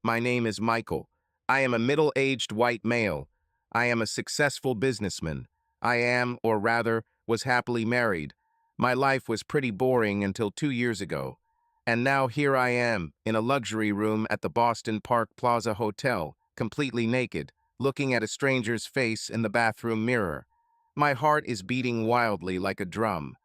My name is Michael. I am a middle-aged white male. I am a successful businessman. I am, or rather, was happily married. My life was pretty boring until 2 years ago. And now here I am, in a luxury room at the Boston Park Plaza Hotel, completely naked, looking at a stranger's face in the bathroom mirror. My heart is beating wildly like a drum.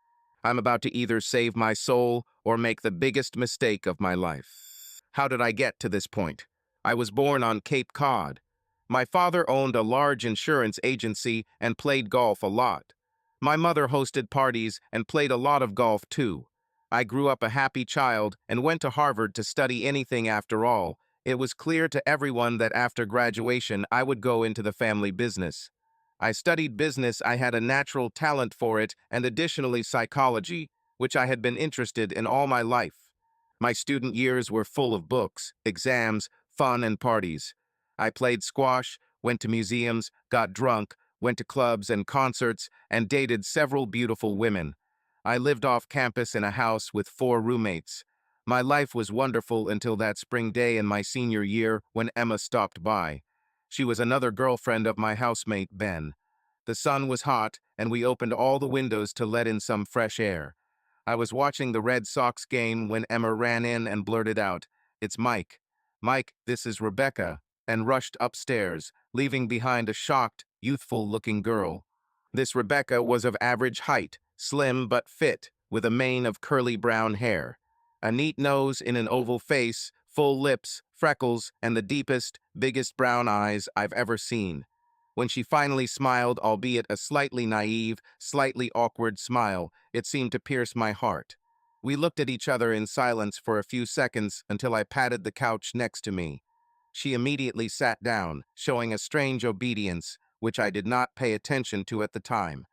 I'm about to either save my soul or make the biggest mistake of my life. How did I get to this point? I was born on Cape Cod. My father owned a large insurance agency and played golf a lot. My mother hosted parties and played a lot of golf too. I grew up a happy child and went to Harvard to study anything after all. It was clear to everyone that after graduation I would go into the family business. I studied business, I had a natural talent for it, and additionally psychology, which I had been interested in all my life. My student years were full of books, exams, fun, and parties. I played squash, went to museums, got drunk, went to clubs and concerts, and dated several beautiful women. I lived off campus in a house with 4 roommates. My life was wonderful until that spring day in my senior year when Emma stopped by. She was another girlfriend of my housemate, Ben. The sun was hot, and we opened all the windows to let in some fresh air. I was watching the Red Sox game when Emma ran in and blurted out, "It's Mike. Mike, this is Rebecca," and rushed upstairs, leaving behind a shocked, youthful-looking girl. This Rebecca was of average height, slim but fit, with a mane of curly brown hair. A neat nose in an oval face, full lips, freckles, and the deepest, biggest brown eyes I've ever seen. When she finally smiled, albeit a slightly naive, slightly awkward smile, it seemed to pierce my heart. We looked at each other in silence for a few seconds until I patted the couch next to me. She immediately sat down, showing a strange obedience, which I did not pay attention to at the time.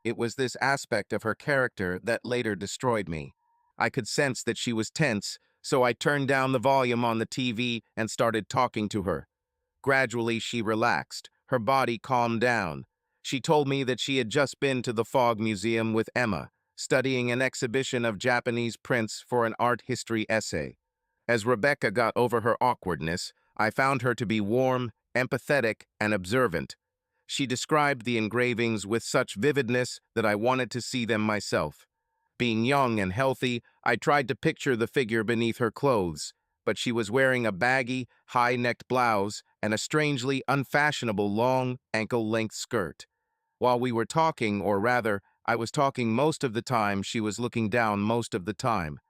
It was this aspect of her character that later destroyed me. I could sense that she was tense, so I turned down the volume on the TV and started talking to her. Gradually, she relaxed. Her body calmed down. She told me that she had just been to the Fog Museum with Emma, studying an exhibition of Japanese prints for an art history essay. As Rebecca got over her awkwardness, I found her to be warm, empathetic, and observant. She described the engravings with such vividness that I wanted to see them myself. Being young and healthy, I tried to picture the figure beneath her clothes, but she was wearing a baggy, high-necked blouse and a strangely unfashionable long, ankle-length skirt. While we were talking, or rather, I was talking most of the time, she was looking down most of the time.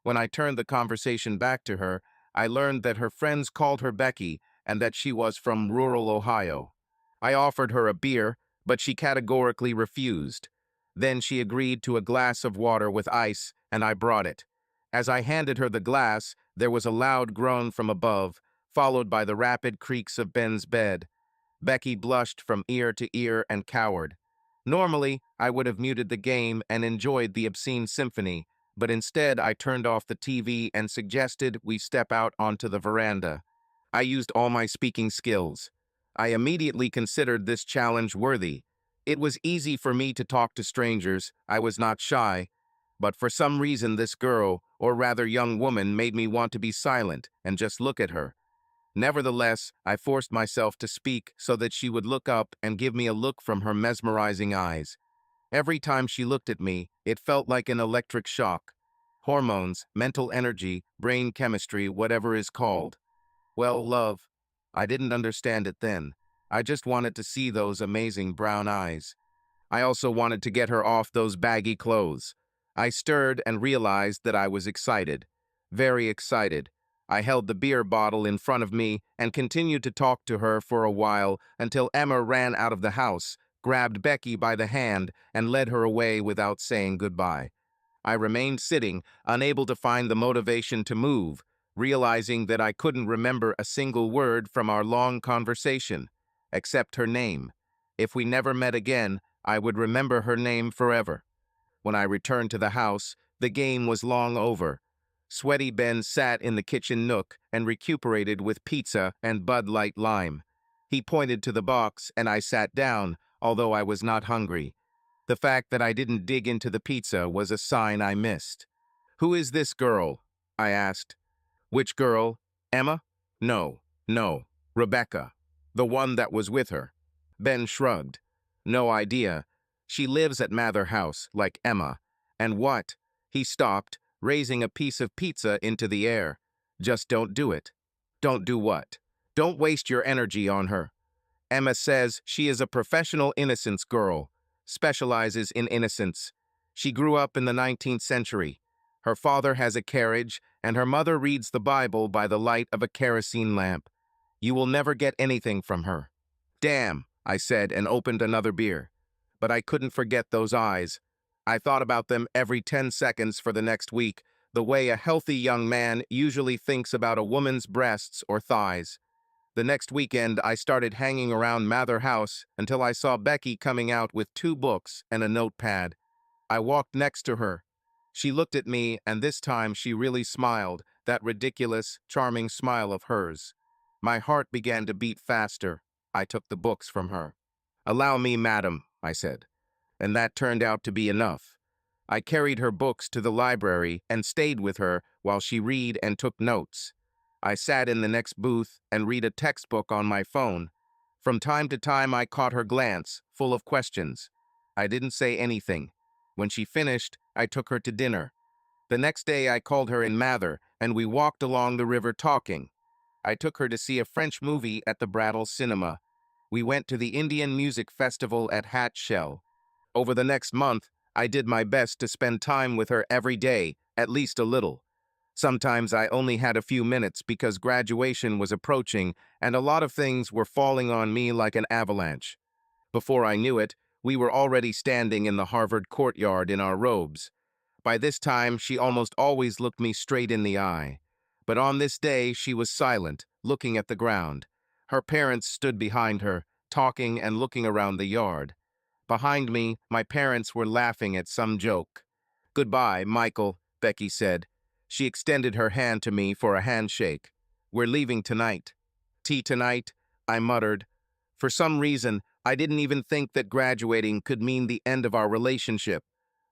When I turned the conversation back to her, I learned that her friends called her Becky and that she was from rural Ohio. I offered her a beer, but she categorically refused. Then she agreed to a glass of water with ice, and I brought it. As I handed her the glass, there was a loud groan from above, followed by the rapid creaks of Ben's bed. Becky blushed from ear to ear and cowered. Normally, I would have muted the game and enjoyed the obscene symphony, but instead I turned off the TV and suggested we step out onto the veranda. I used all my speaking skills. I immediately considered this challenge worthy. It was easy for me to talk to strangers, I was not shy, but for some reason this girl, or rather young woman, made me want to be silent and just look at her. Nevertheless, I forced myself to speak so that she would look up and give me a look from her mesmerizing eyes. Every time she looked at me, it felt like an electric shock. Hormones, mental energy, brain chemistry, whatever is called. Well, love, I didn't understand it then. I just wanted to see those amazing brown eyes. I also wanted to get her off those baggy clothes. I stirred and realized that I was excited. Very excited. I held the beer bottle in front of me and continued to talk to her for a while until Emma ran out of the house, grabbed Becky by the hand, and led her away without saying goodbye. I remained sitting, unable to find the motivation to move, realizing that I couldn't remember a single word from our long conversation, except her name. If we never met again, I would remember her name forever. When I returned to the house, the game was long over. Sweaty Ben sat in the kitchen nook and recuperated with pizza and Bud Light Lime. He pointed to the box and I sat down, although I was not hungry. The fact that I didn't dig into the pizza was a sign I missed. "Who is this girl?" I asked. "Which girl? Emma?" No, no, Rebecca, the one that was with her. Ben shrugged. No idea. She lives at Mather House, like Emma. And what? He stopped, raising a piece of pizza into the air. Just don't do it. Don't do what? Don't waste your energy on her. Emma says she is a professional innocence girl, specializes in innocence. She grew up in the 19th century. Her father has a carriage, and her mother reads the Bible by the light of a kerosene lamp. You will never get anything from her. Damn, I said and opened another beer. But I couldn't forget those eyes. I thought about them every 10 seconds for the next week, the way a healthy young man usually thinks about a woman's breasts or thighs. The next weekend, I started hanging around Mather House until I saw Becky coming out with 2 books and a notepad. I walked next to her. She looked at me, and this time she really smiled, that ridiculous, charming smile of hers. My heart began to beat faster. I took the books from her. "Allow me, madam," I said. And that turned out to be enough. I carried her books to the library and stayed with her while she read and took notes. I sat in the next booth and read a textbook on my phone. From time to time, I caught her glance, full of questions. I didn't say anything. When she finished, I took her to dinner. The next day, I called her in Mather, and we walked along the river talking. I took her to see a French movie at the Brattle Cinema. We went to the Indian Music Festival at Hat Shell. Over the next month, I did my best to spend time with her every day, at least a little. Sometimes I only had a few minutes because graduation was approaching and a lot of things were falling on me like an avalanche. Before I knew it, we were already standing in the Harvard courtyard in our robes. By this time, she almost always looked me straight in the eye. But on this day, she was silent, looking at the ground. Her parents stood behind her, talking and looking around the yard. Behind me, my parents were laughing at some joke. "Goodbye, Michael," Becky said. She extended her hand to me for a handshake. "We're leaving tonight." "Tea tonight," I muttered. For some reason, I didn't even think that graduating could mean the end of our relationship.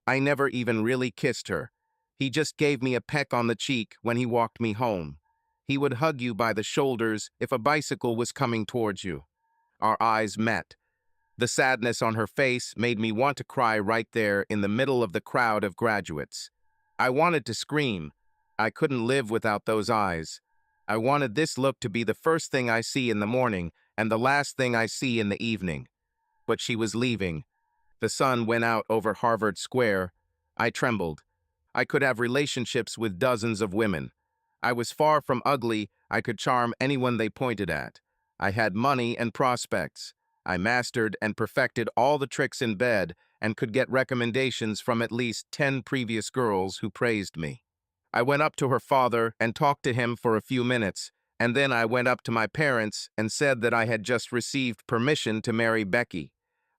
I never even really kissed her. He just gave me a peck on the cheek when he walked me home. He would hug you by the shoulders if a bicycle was coming towards you. Our eyes met. The sadness on her face made me want to cry right there in the middle of the crowd of graduates. I wanted to scream. I couldn't live without those eyes. I wanted this look to be the first thing I see in the morning and the last thing I see in the evening. But she was leaving. The sun went out over Harvard Square. I trembled. I could have relationships with dozens of women. I was far from ugly. I could charm anyone they pointed at. I had money and prospects. I mastered and perfected all the tricks in bed and could get recommendations from at least 10 previous girls who praised me. I went up to her father and talked to him for a few minutes, and then I went up to my parents and said that I had just received permission to marry Becky.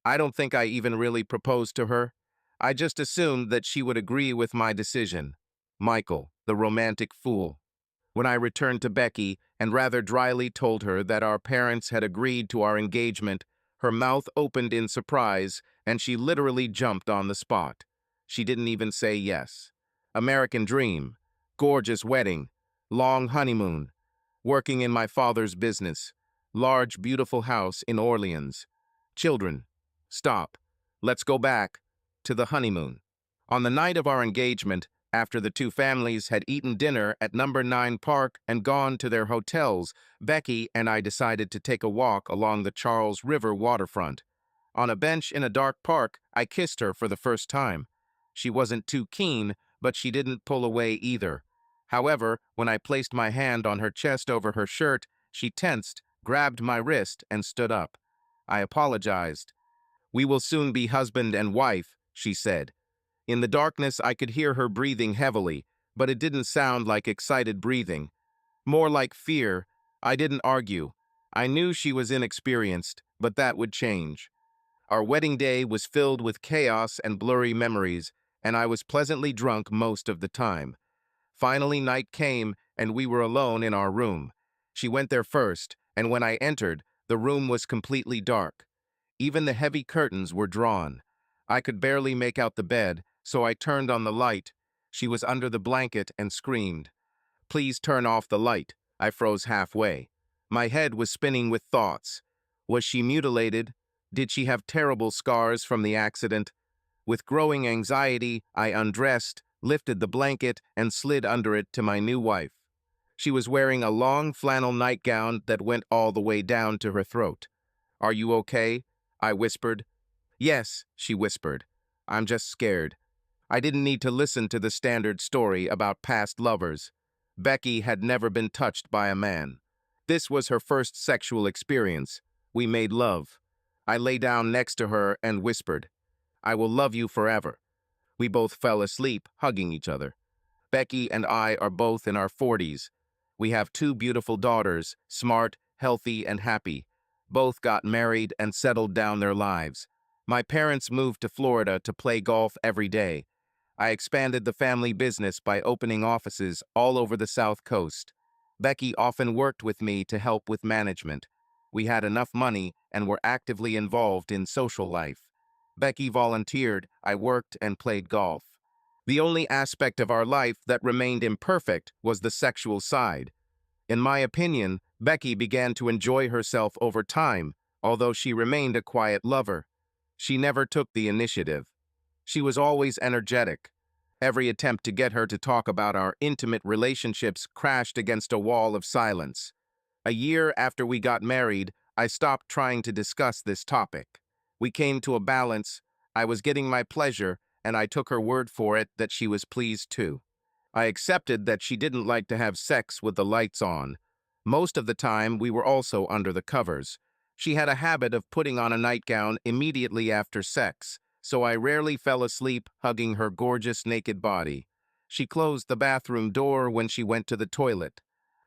I don't think I even really proposed to her. I just assumed that she would agree with my decision. Michael, the romantic fool. When I returned to Becky and rather dryly told her that our parents had agreed to our engagement, her mouth opened in surprise and she literally jumped on the spot. She didn't even say yes. American dream, gorgeous wedding, long honeymoon, working in my father's business, large beautiful house in Orleans. Children. Stop. Let's go back to the honeymoon. On the night of our engagement, after the two families had eaten dinner at number 9 Park and gone to their hotels, Becky and I decided to take a walk along the Charles River waterfront. On a bench in a dark park, I kissed her for the first time. She wasn't too keen, but she didn't pull away either. However, when I placed my hand on her chest over her shirt, she tensed, grabbed my wrist, and stood up. I apologized. "We will soon be husband and wife," she said. In the darkness, I could hear her breathing heavily, but it didn't sound like excited breathing. More like fear. I didn't argue. I knew she was inexperienced, but that would change. Our wedding day was filled with chaos and blurry memories, and I was pleasantly drunk most of the time. Finally, night came, and we were alone in our room. She went there first, and when I entered, the room was completely dark. Even the heavy curtains were drawn. I could barely make out the bed, so I turned on the light. She was under the blanket and screamed. "Please turn off the light," I froze halfway. My head was spinning with thoughts. Was she mutilated? Did she have terrible scars from the accident? With growing anxiety, I undressed, lifted the blanket, and slid under it to my new wife. She was wearing a long flannel nightgown that went all the way down to her throat. "Are you okay?" I whispered. "Yes," she whispered. "I'm just scared." I didn't need to listen to the standard story about past lovers. Becky had never been touched by a man. This was her first sexual experience. We made love. I lay down next to her and whispered, "I will love you forever." We both fell asleep, hugging each other. Becky and I are both in our 40s. We have two beautiful daughters, smart, healthy, and happy. Both got married and settled down their lives. My parents moved to Florida to play golf every day. I expanded the family business by opening offices all over the South Coast. Becky often worked with me to help with management. We had enough money and were actively involved in social life. Becky volunteered, I worked and played golf. The only aspect of our life that remained imperfect was the sexual side. In my opinion, Becky began to enjoy herself over time, although she remained a quiet lover. She never took the initiative. She was always energetic. Every attempt to get her to talk about our intimate relationships crashed against a wall of silence. A year after we got married, I stopped trying to discuss this topic. We came to a balance. I was getting my pleasure, and I took her word for it that she was pleased too. I accepted that she didn't like to have sex with the lights on. Most of the time, we were also under the covers. She had a habit of putting on a nightgown immediately after sex, so I rarely fell asleep hugging her gorgeous naked body. She closed the bathroom door when she went to the toilet.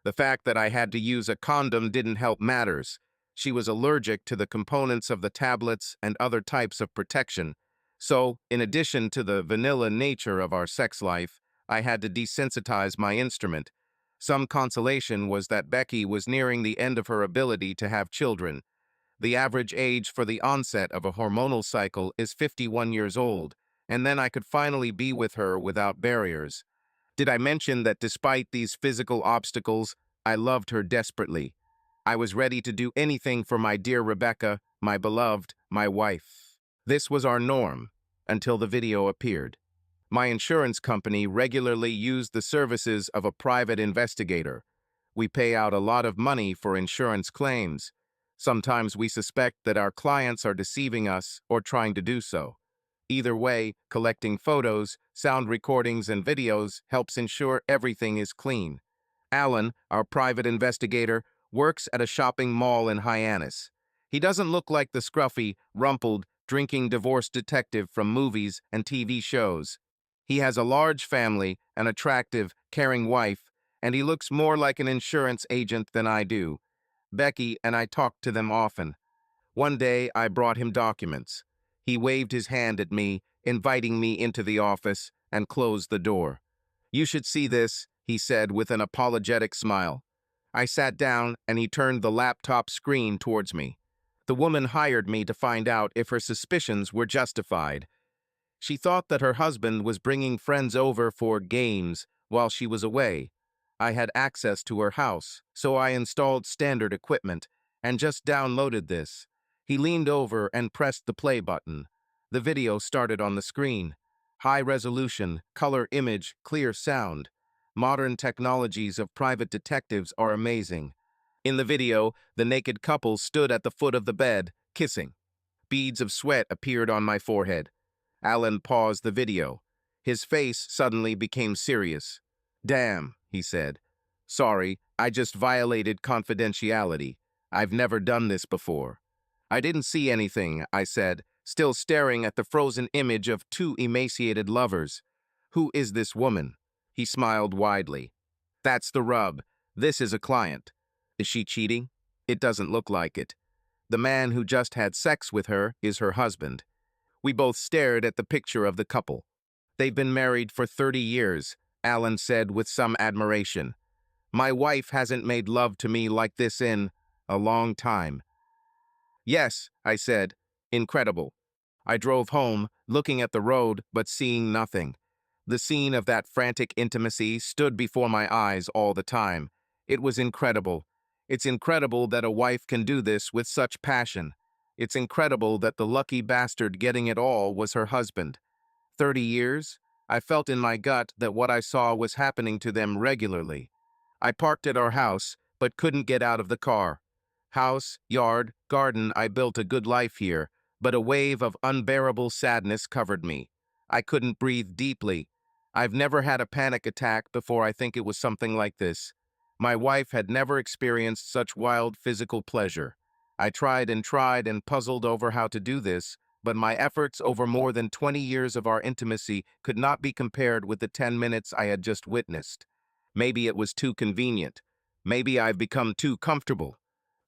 The fact that I had to use a condom didn't help matters. She was allergic to the components of the tablets and other types of protection. So, in addition to the vanilla nature of our sex life, I had to desensitize my instrument. Some consolation was that Becky was nearing the end of her ability to have children. The average age for the onset of a hormonal cycle is 51 years old, and then I could finally be with her without barriers. Did I mention that despite these physical obstacles, I loved her desperately? I was ready to do anything for my dear Rebecca, my beloved, my wife. This was our norm, until the video appeared. My insurance company regularly used the services of a private investigator. We pay out a lot of money for insurance claims. Sometimes we suspect that our clients are deceiving us or trying to do so. Either way, collecting photos, sound recordings, and videos helps ensure everything is clean. Alan, our private investigator, works at a shopping mall in Hyannis. He doesn't look like the scruffy, rumpled, drinking divorced detective from movies and TV shows. He has a large family, an attractive, caring wife, and he looks more like an insurance agent than I do. Becky and I talk to them often. One day, I brought him documents. He waved his hand at me, inviting me into the office, and closed the door. "You should see this," he said with an apologetic smile. I sat down, and he turned the laptop screen towards me. The woman hired me to find out if her suspicions were justified. She thought that her husband was bringing friends over for games while she was away. I had access to her house, so I installed standard equipment and just downloaded this. He leaned over and pressed the play button. The video started on the screen. High resolution, color image, clear sound. Modern technologies of private detectives are amazing. In the video, the naked couple stood at the foot of the bed, kissing. Beads of sweat appeared on my forehead. Alan paused the video. His face suddenly became serious. "Damn," he said. "Sorry, I just violated confidentiality. I've never done this before." "I didn't see anything," I said, still staring at the frozen image of two emaciated lovers. "Who is this woman?" He smiled widely. "That's the rub. This is a client. Is she cheating? It doesn't look like it. The man who just had sex with her is her husband." We both stared at the picture of the couple. "They've been married for 30 years, Alan said with some admiration. "My wife hasn't made love to me like this in a long time." "Yes," I said. "Incredible." I drove home, looking at the road but seeing nothing. The scene of that frantic intimacy stood before my eyes all the time. It was incredible. It's incredible that a wife can do this with such passion. It's incredible that the lucky bastard getting it all was her husband. 30 years? I felt in my gut that what I saw was happening to them regularly. I parked at our house, but couldn't get out of the car. House, yard, garden, I built a good life here, but a wave of unbearable sadness covered me. I couldn't breathe deeply. I've never had a panic attack before. I think it was something like this. My wife had never experienced such wild physical pleasure. I tried and puzzled over how to do this, but my efforts over more than 20 years of our intimacy could not be compared with the 10 minutes I had just witnessed. Maybe it was too convenient. Maybe I've become too comfortable.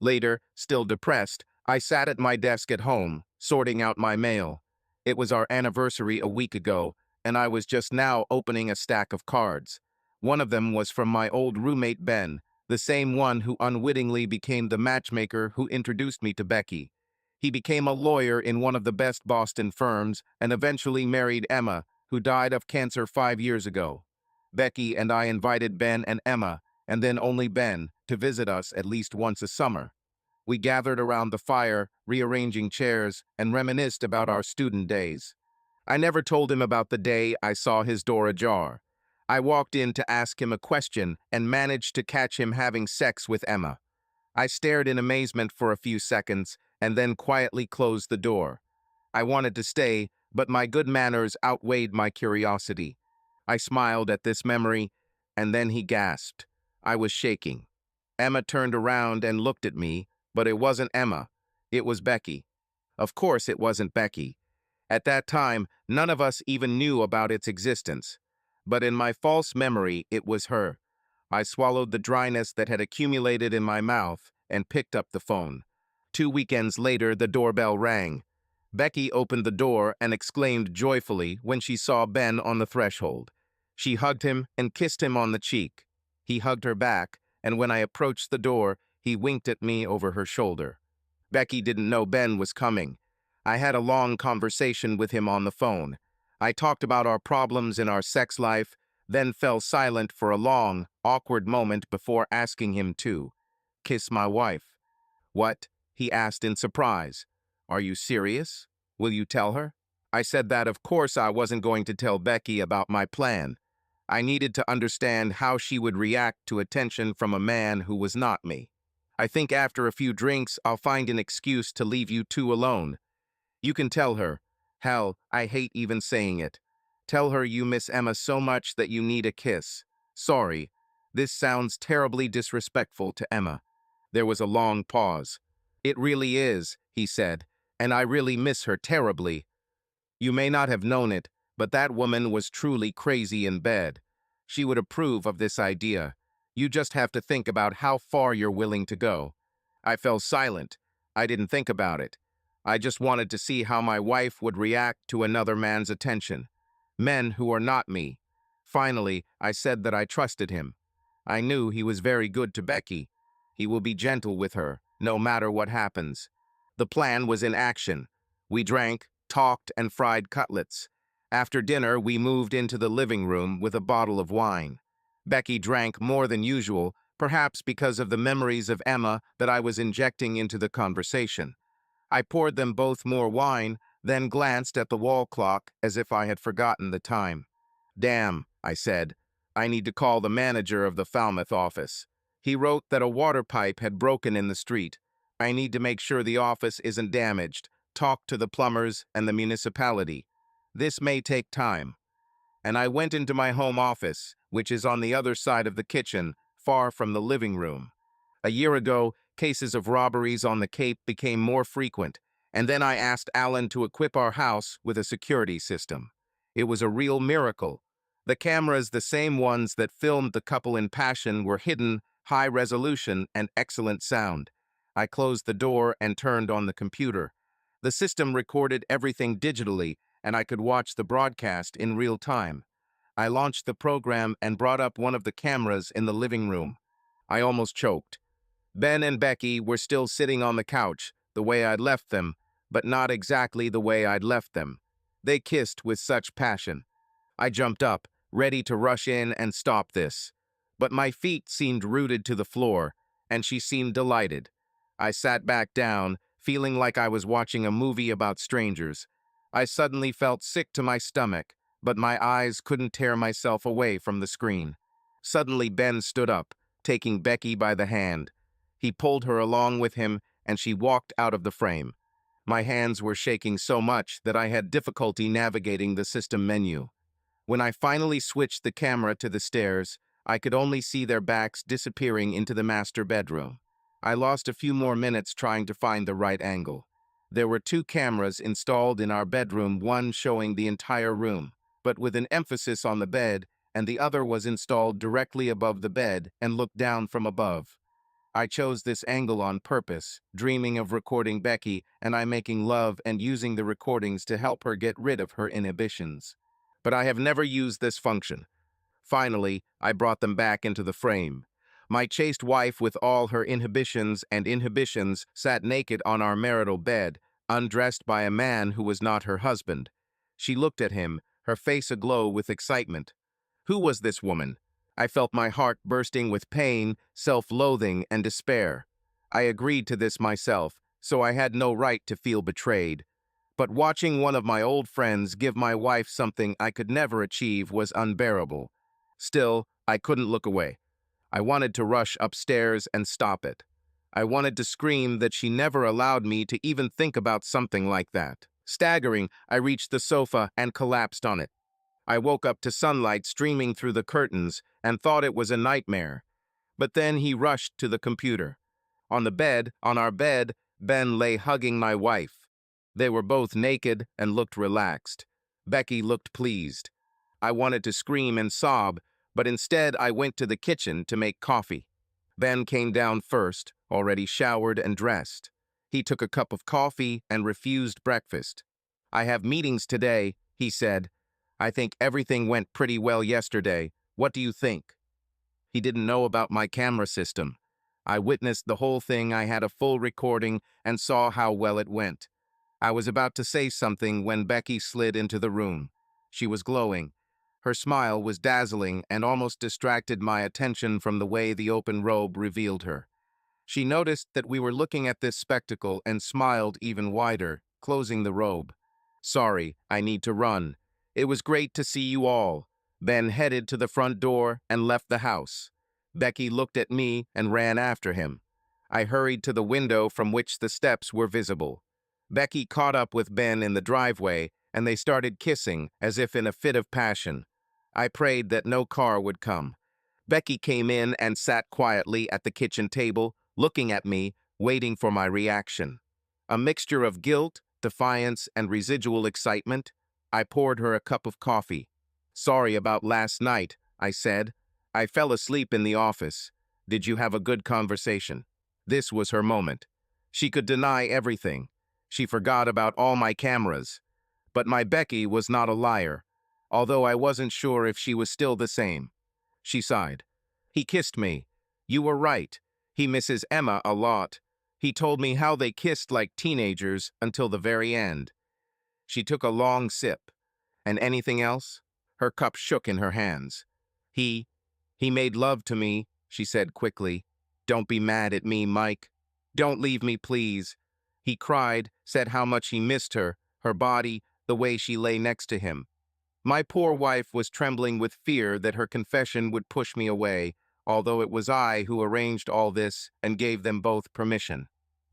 Later, still depressed, I sat at my desk at home, sorting out my mail. It was our anniversary a week ago, and I was just now opening a stack of cards. One of them was from my old roommate Ben, the same one who unwittingly became the matchmaker who introduced me to Becky. He became a lawyer in one of the best Boston firms and eventually married Emma, who died of cancer 5 years ago. Becky and I invited Ben and Emma, and then only Ben, to visit us at least once a summer. We gathered around the fire, rearranging chairs, and reminisced about our student days. I never told him about the day I saw his door ajar. I walked in to ask him a question and managed to catch him having sex with Emma. I stared in amazement for a few seconds and then quietly closed the door. I wanted to stay, but my good manners outweighed my curiosity. I smiled at this memory, and then he gasped. I was shaking. Emma turned around and looked at me, but it wasn't Emma. It was Becky. Of course it wasn't Becky. At that time, none of us even knew about its existence. But in my false memory, it was her. I swallowed the dryness that had accumulated in my mouth and picked up the phone. 2 weekends later, the doorbell rang. Becky opened the door and exclaimed joyfully when she saw Ben on the threshold. She hugged him and kissed him on the cheek. He hugged her back, and when I approached the door, he winked at me over her shoulder. Becky didn't know Ben was coming. I had a long conversation with him on the phone. I talked about our problems in our sex life, then fell silent for a long, awkward moment before asking him to kiss my wife. What? He asked in surprise. Are you serious? Will you tell her? I said that of course I wasn't going to tell Becky about my plan. I needed to understand how she would react to attention from a man who was not me. I think after a few drinks, I'll find an excuse to leave you two alone. You can tell her. Hell, I hate even saying it. Tell her you miss Emma so much that you need a kiss. Sorry. This sounds terribly disrespectful to Emma. There was a long pause. It really is, he said, and I really miss her terribly. You may not have known it, but that woman was truly crazy in bed. She would approve of this idea. You just have to think about how far you're willing to go. I fell silent. I didn't think about it. I just wanted to see how my wife would react to another man's attention. Men who are not me. Finally, I said that I trusted him. I knew he was very good to Becky. He will be gentle with her, no matter what happens. The plan was in action. We drank, talked, and fried cutlets. After dinner, we moved into the living room with a bottle of wine. Becky drank more than usual, perhaps because of the memories of Emma that I was injecting into the conversation. I poured them both more wine, then glanced at the wall clock as if I had forgotten the time. Damn, I said. I need to call the manager of the Falmouth office. He wrote that a water pipe had broken in the street. I need to make sure the office isn't damaged, talk to the plumbers and the municipality. This may take time. And I went into my home office, which is on the other side of the kitchen, far from the living room. A year ago, cases of robberies on the Cape became more frequent, and then I asked Alan to equip our house with a security system. It was a real miracle. The cameras, the same ones that filmed the couple in passion, were hidden, high resolution, and excellent sound. I closed the door and turned on the computer. The system recorded everything digitally, and I could watch the broadcast in real time. I launched the program and brought up one of the cameras in the living room. I almost choked. Ben and Becky were still sitting on the couch, the way I'd left them, but not exactly the way I'd left them. They kissed with such passion. I jumped up, ready to rush in and stop this. but my feet seemed rooted to the floor, and she seemed delighted. I sat back down, feeling like I was watching a movie about strangers. I suddenly felt sick to my stomach, but my eyes couldn't tear myself away from the screen. Suddenly Ben stood up, taking Becky by the hand. He pulled her along with him, and she walked out of the frame. My hands were shaking so much that I had difficulty navigating the system menu. When I finally switched the camera to the stairs, I could only see their backs disappearing into the master bedroom. I lost a few more minutes trying to find the right angle. There were two cameras installed in our bedroom, one showing the entire room, but with an emphasis on the bed, and the other was installed directly above the bed and looked down from above. I chose this angle on purpose, dreaming of recording Becky and I making love and using the recordings to help her get rid of her inhibitions. But I have never used this function. Finally, I brought them back into the frame. My chaste wife, with all her inhibitions, sat naked on our marital bed, undressed by a man who was not her husband. She looked at him, her face aglow with excitement. Who was this woman? I felt my heart bursting with pain, self-loathing, and despair. I agreed to this myself, so I had no right to feel betrayed. But watching one of my old friends give my wife something I could never achieve was unbearable. Still, I couldn't look away. I wanted to rush upstairs and stop it. I wanted to scream that she never allowed me to even think about something like that. Staggering, I reached the sofa and collapsed on it. I woke up to sunlight streaming through the curtains and thought it was a nightmare. But then he rushed to the computer. On our bed, Ben lay hugging my wife. They were both naked and looked relaxed. Becky looked pleased. I wanted to scream and sob, but instead I went to the kitchen to make coffee. Ben came down first, already showered and dressed. He took a cup of coffee and refused breakfast. I have meetings today, he said. I think everything went pretty well yesterday. What do you think? He didn't know about my camera system. I witnessed the whole thing. I had a full recording and saw how well it went. I was about to say something when Becky slid into the room. She was glowing. Her smile was dazzling and almost distracted my attention from the way the open robe revealed her. She noticed that we were looking at this spectacle and smiled even wider, closing the robe. Sorry, I need to run. It was great to see you all. Ben headed to the front door and left the house. Becky looked at me and ran after him. I hurried to the window from which the steps were visible. Becky caught up with Ben in the driveway, and they started kissing as if in a fit of passion. I prayed that no car would come. Becky came in and sat quietly at the kitchen table, looking at me, waiting for my reaction. A mixture of guilt, defiance, and residual excitement. I poured her a cup of coffee. Sorry about last night, I said. I fell asleep in the office. Did you have a good conversation? This was her moment. She could deny everything. She forgot about all my cameras. But my Becky was not a liar, although I wasn't sure if she was still the same. She sighed. He kissed me. You were right. He misses Emma a lot. He told me how they kissed like teenagers until the very end. She took a long sip. And anything else? Her cup shook in her hands. He made love to me, she said quickly. Don't be mad at me, Mike. Don't leave me, please. He cried, said how much he missed her, her body, the way she lay next to him. My poor wife was trembling with fear that her confession would push me away, although it was I who arranged all this and gave them both permission.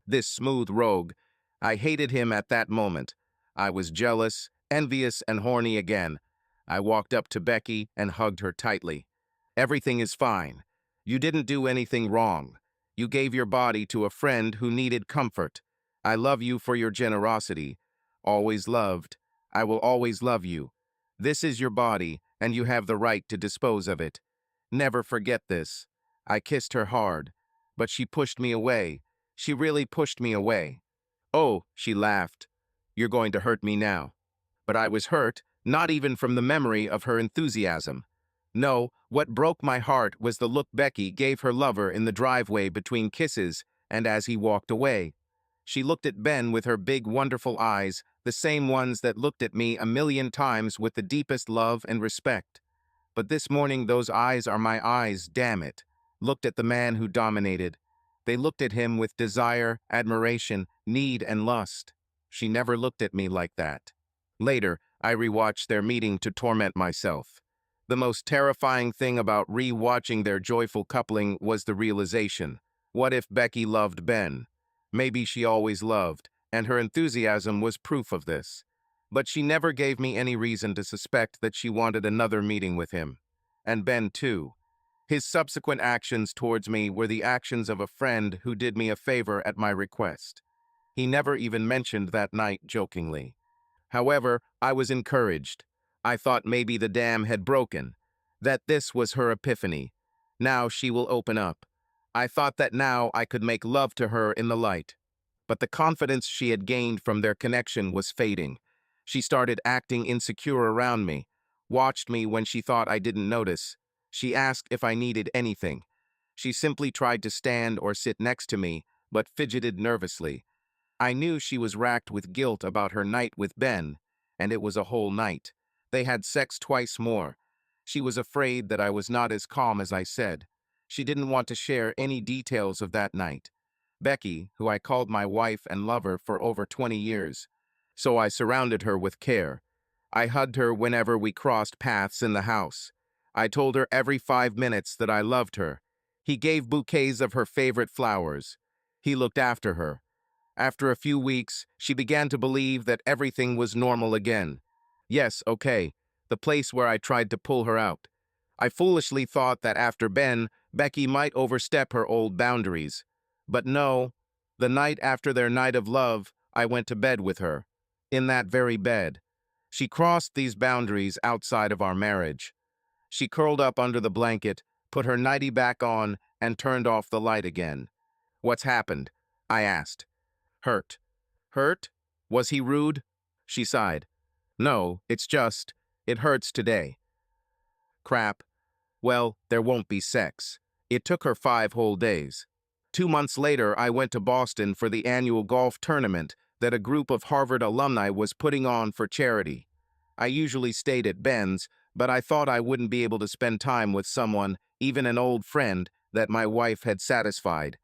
This smooth rogue, I hated him at that moment. I was jealous, envious, and horny again. I walked up to Becky and hugged her tightly. Everything is fine. You didn't do anything wrong. You gave your body to a friend who needed comfort. I love you for your generosity. Always loved. I will always love you. This is your body, and you have the right to dispose of it. Never forget this. I kissed her hard, but she pushed me away. She really pushed me away. Oh, she laughed. You're going to hurt me now. But I was hurt, not even from the memory of her enthusiasm. No, what broke my heart was the look Becky gave her lover in the driveway between kisses and as he walked away. She looked at Ben with her big, wonderful eyes, the same ones that looked at me a million times with the deepest love and respect. But this morning those eyes are my eyes, damn it. Looked at the man who dominated. They looked at him with desire, admiration, need, and lust. She never looked at me like that. Later, I rewatched their meeting to torment myself. The most terrifying thing about re-watching their joyful coupling was the realization. What if Becky loved Ben? Maybe she always loved, and her enthusiasm was proof of this. But she never gave me any reason to suspect that she wanted another meeting with him. And Ben, too. His subsequent actions towards me were the actions of a friend who did me a favor at my request. He never even mentioned that night jokingly. However, I was encouraged. I thought maybe the dam had broken, that this was her epiphany. Now she will open up. I thought that now I could make love to her in the light. But the confidence she had gained from their connection was fading. She started acting insecure around me, watched me when she thought I didn't notice. She asked if I needed anything. She simply tried to stand or sit next to me, but fidgeted nervously. I knew she was racked with guilt about her night with Ben, and it was a whole night. They had sex twice more. She was afraid that I was not as calm as I said. She didn't want to share any details of that night. Becky, who I called my wife and lover for over 20 years. So I surrounded her with care. I hugged her whenever we crossed paths in the house. I told her every 5 minutes that I loved her. He gave bouquets of her favorite flowers. He looked after her. After a few weeks, she began to believe that everything was normal again. Yes, okay, the place where I tried to pull her out. I foolishly thought that after Ben, Becky might overstep her old boundaries. But no, the night after their night of love, I went to bed with her. In that very bed. She crossed these boundaries outside of our marriage. She curled up under the blanket, put her nightie back on, and turned off the light again. What's happened? I asked. Hurt. Hurt? Was he rude? She sighed. No, it hurts today. Crap. Well, there won't be sex. It took her 5 whole days. 2 months later, I went to Boston for the annual golf tournament that a group of Harvard alumni was putting on for charity. I usually stayed at Ben's, but I thought I wouldn't be able to spend time with someone, even an old friend, that my wife had satisfied.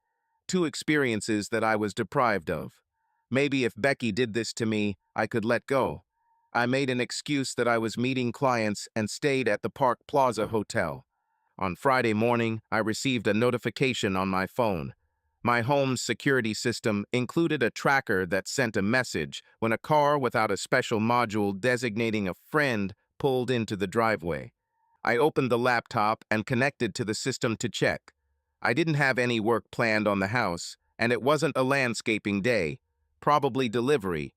2 experiences that I was deprived of. Maybe if Becky did this to me, I could let go. I made an excuse that I was meeting clients and stayed at the Park Plaza Hotel. On Friday morning, I received a notification on my phone. My home's security system included a tracker that sent a message when a car without a special module designating a friend pulled into the driveway. I opened the laptop and connected to the system to check. I didn't have any work planned on the house, and it wasn't a landscaping day, probably delivery.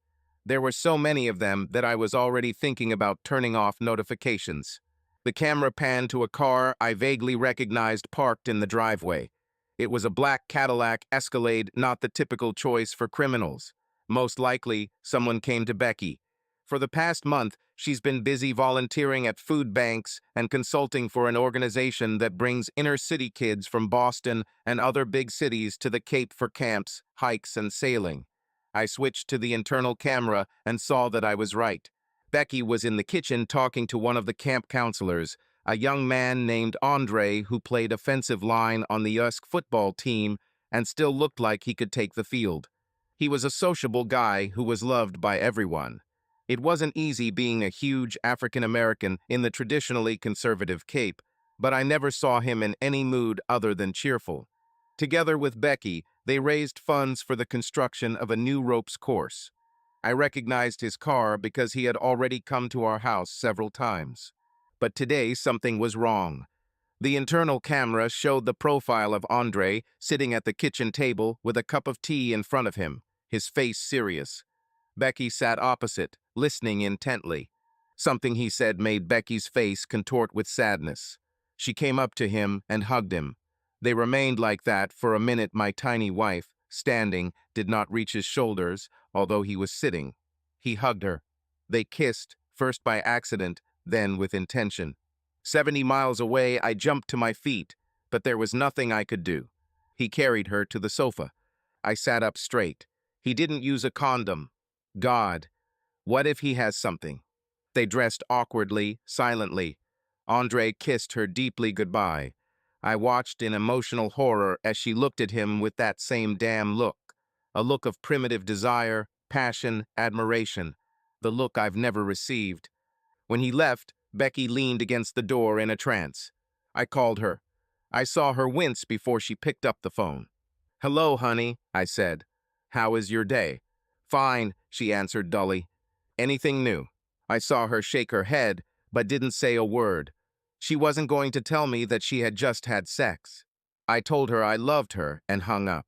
There were so many of them that I was already thinking about turning off notifications. The camera panned to a car I vaguely recognized parked in the driveway. It was a black Cadillac Escalade, not the typical choice for criminals. Most likely, someone came to Becky. For the past month, she's been busy volunteering at food banks and consulting for an organization that brings inner-city kids from Boston and other big cities to the Cape for camps, hikes, and sailing. I switched to the internal camera and saw that I was right. Becky was in the kitchen talking to one of the camp counselors, a young man named Andre who played offensive line on the USC football team and still looked like he could take the field. He was a sociable guy who was loved by everyone. It wasn't easy being a huge African American in the traditionally conservative Cape, but I never saw him in any mood other than cheerful. Together with Becky, they raised funds for the construction of a new ropes course. I recognized his car because he had already come to our house several times. But today something was wrong. The internal camera showed the profile of Andre sitting at the kitchen table with a cup of tea in front of him, his face serious. Becky sat opposite, listening intently. Something he said made Becky's face contort with sadness. She came up to him and hugged him. They remained like that for a minute. My tiny wife, standing, did not reach his shoulders, although he was sitting. He hugged her. They kissed, first by accident, then with intention. 70 miles away, I jumped to my feet, but there was nothing I could do. He carried her to the sofa. I sat up straight. He didn't use a condom. God, what if he has something? They dressed awkwardly, silently. Andre kissed her deeply goodbye. I watched in emotional horror as she looked at him with that same damn look. A look of primitive desire, passion, admiration. The look I've never received. When he left, Becky leaned against the door in a trance. I called her. I saw her wince before she picked up the phone. "Hello, honey," I said. "How is your day?" "Fine," she answered dully. "Anything new?" I saw her shake her head, but didn't say a word. She wasn't going to tell me that she had just had sex. I told her I loved her and hung up.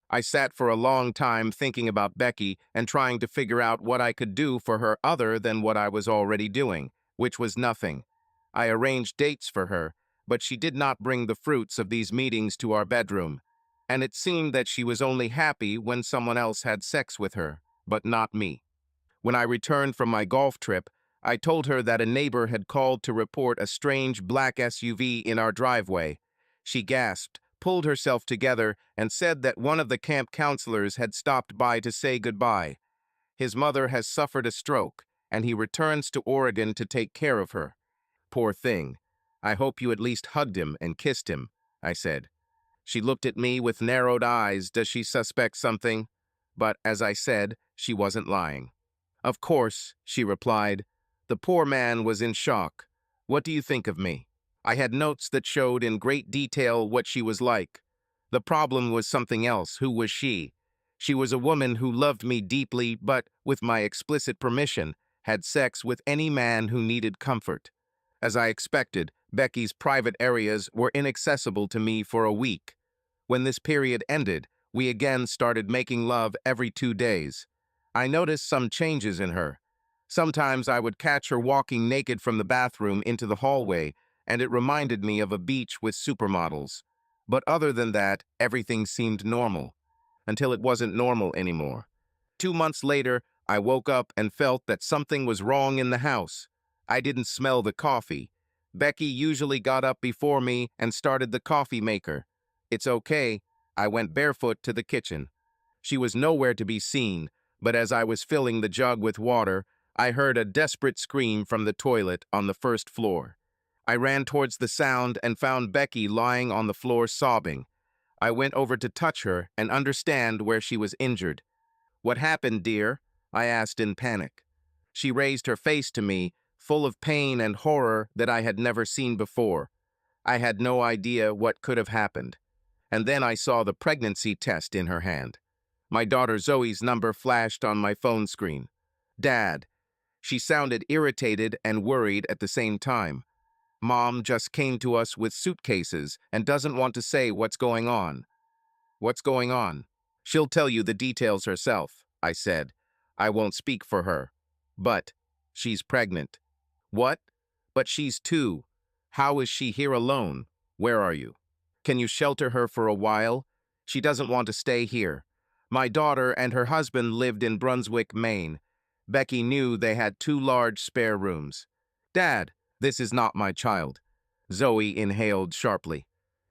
I sat for a long time thinking about Becky and trying to figure out what I could do for her other than what I was already doing, which was nothing. I arranged dates for her, but she did not bring the fruits of these meetings to our bedroom. And it seemed that she was only happy when someone else had sex with her, but not me. When I returned from my golf trip, I told her that a neighbor had called to report a strange black SUV in our driveway. She gasped, pulled herself together, and said that one of the camp counselors had stopped by to say goodbye. His mother has suffered a stroke, and he returns to Oregon to take care of her. Poor thing. I hope you at least hugged him and kissed him, I said. She looked at me with narrowed eyes. Does she suspect something? But, as I said, she wasn't lying. "Of course," she replied. The poor man was in shock. "What do you think of me?" I had notes that showed in great detail what she was like. The problem was something else. Who was she? She was a woman who loved me deeply, but, with my explicit permission, had sex with any man who needed comfort. As I expected, Becky's private areas were inaccessible to me for a week. When this period ended, we again started making love every 2 days. I noticed some changes in her. Sometimes I would catch her walking naked from the bathroom into the hallway, and it reminded me of a beach with supermodels. But other than that, everything seemed normal, until it wasn't normal anymore. 2 months later, I woke up and felt that something was wrong in the house. I didn't smell the coffee. Becky usually got up before me and started the coffee maker. It's okay. I went barefoot to the kitchen. She was nowhere to be seen, but as I was filling the jug with water, I heard a desperate scream from the toilet on the first floor. I ran towards the sound and found Becky lying on the floor sobbing. I went over to touch her and understand where she was injured. "What happened, dear?" I asked in panic. She raised her face to me, full of pain and horror that I had never seen before. I had no idea what could have happened. And then I saw the pregnancy test in her hand. My daughter Zoe's number flashed on my phone screen. "Dad." She sounded irritated and worried at the same time. "Mom just came to us with suitcases and doesn't want to say what's going on." "What's going on?" "She'll tell you the details herself," I said. "I won't speak for her. But she's pregnant." "What? But she's 2. How is she here alone? Where are you? Can you shelter her for a while? She doesn't want to stay here." My daughter and her husband lived in Brunswick, Maine. Becky knew they had 2 large spare rooms. "Dad, this is not my child." Zoe inhaled sharply.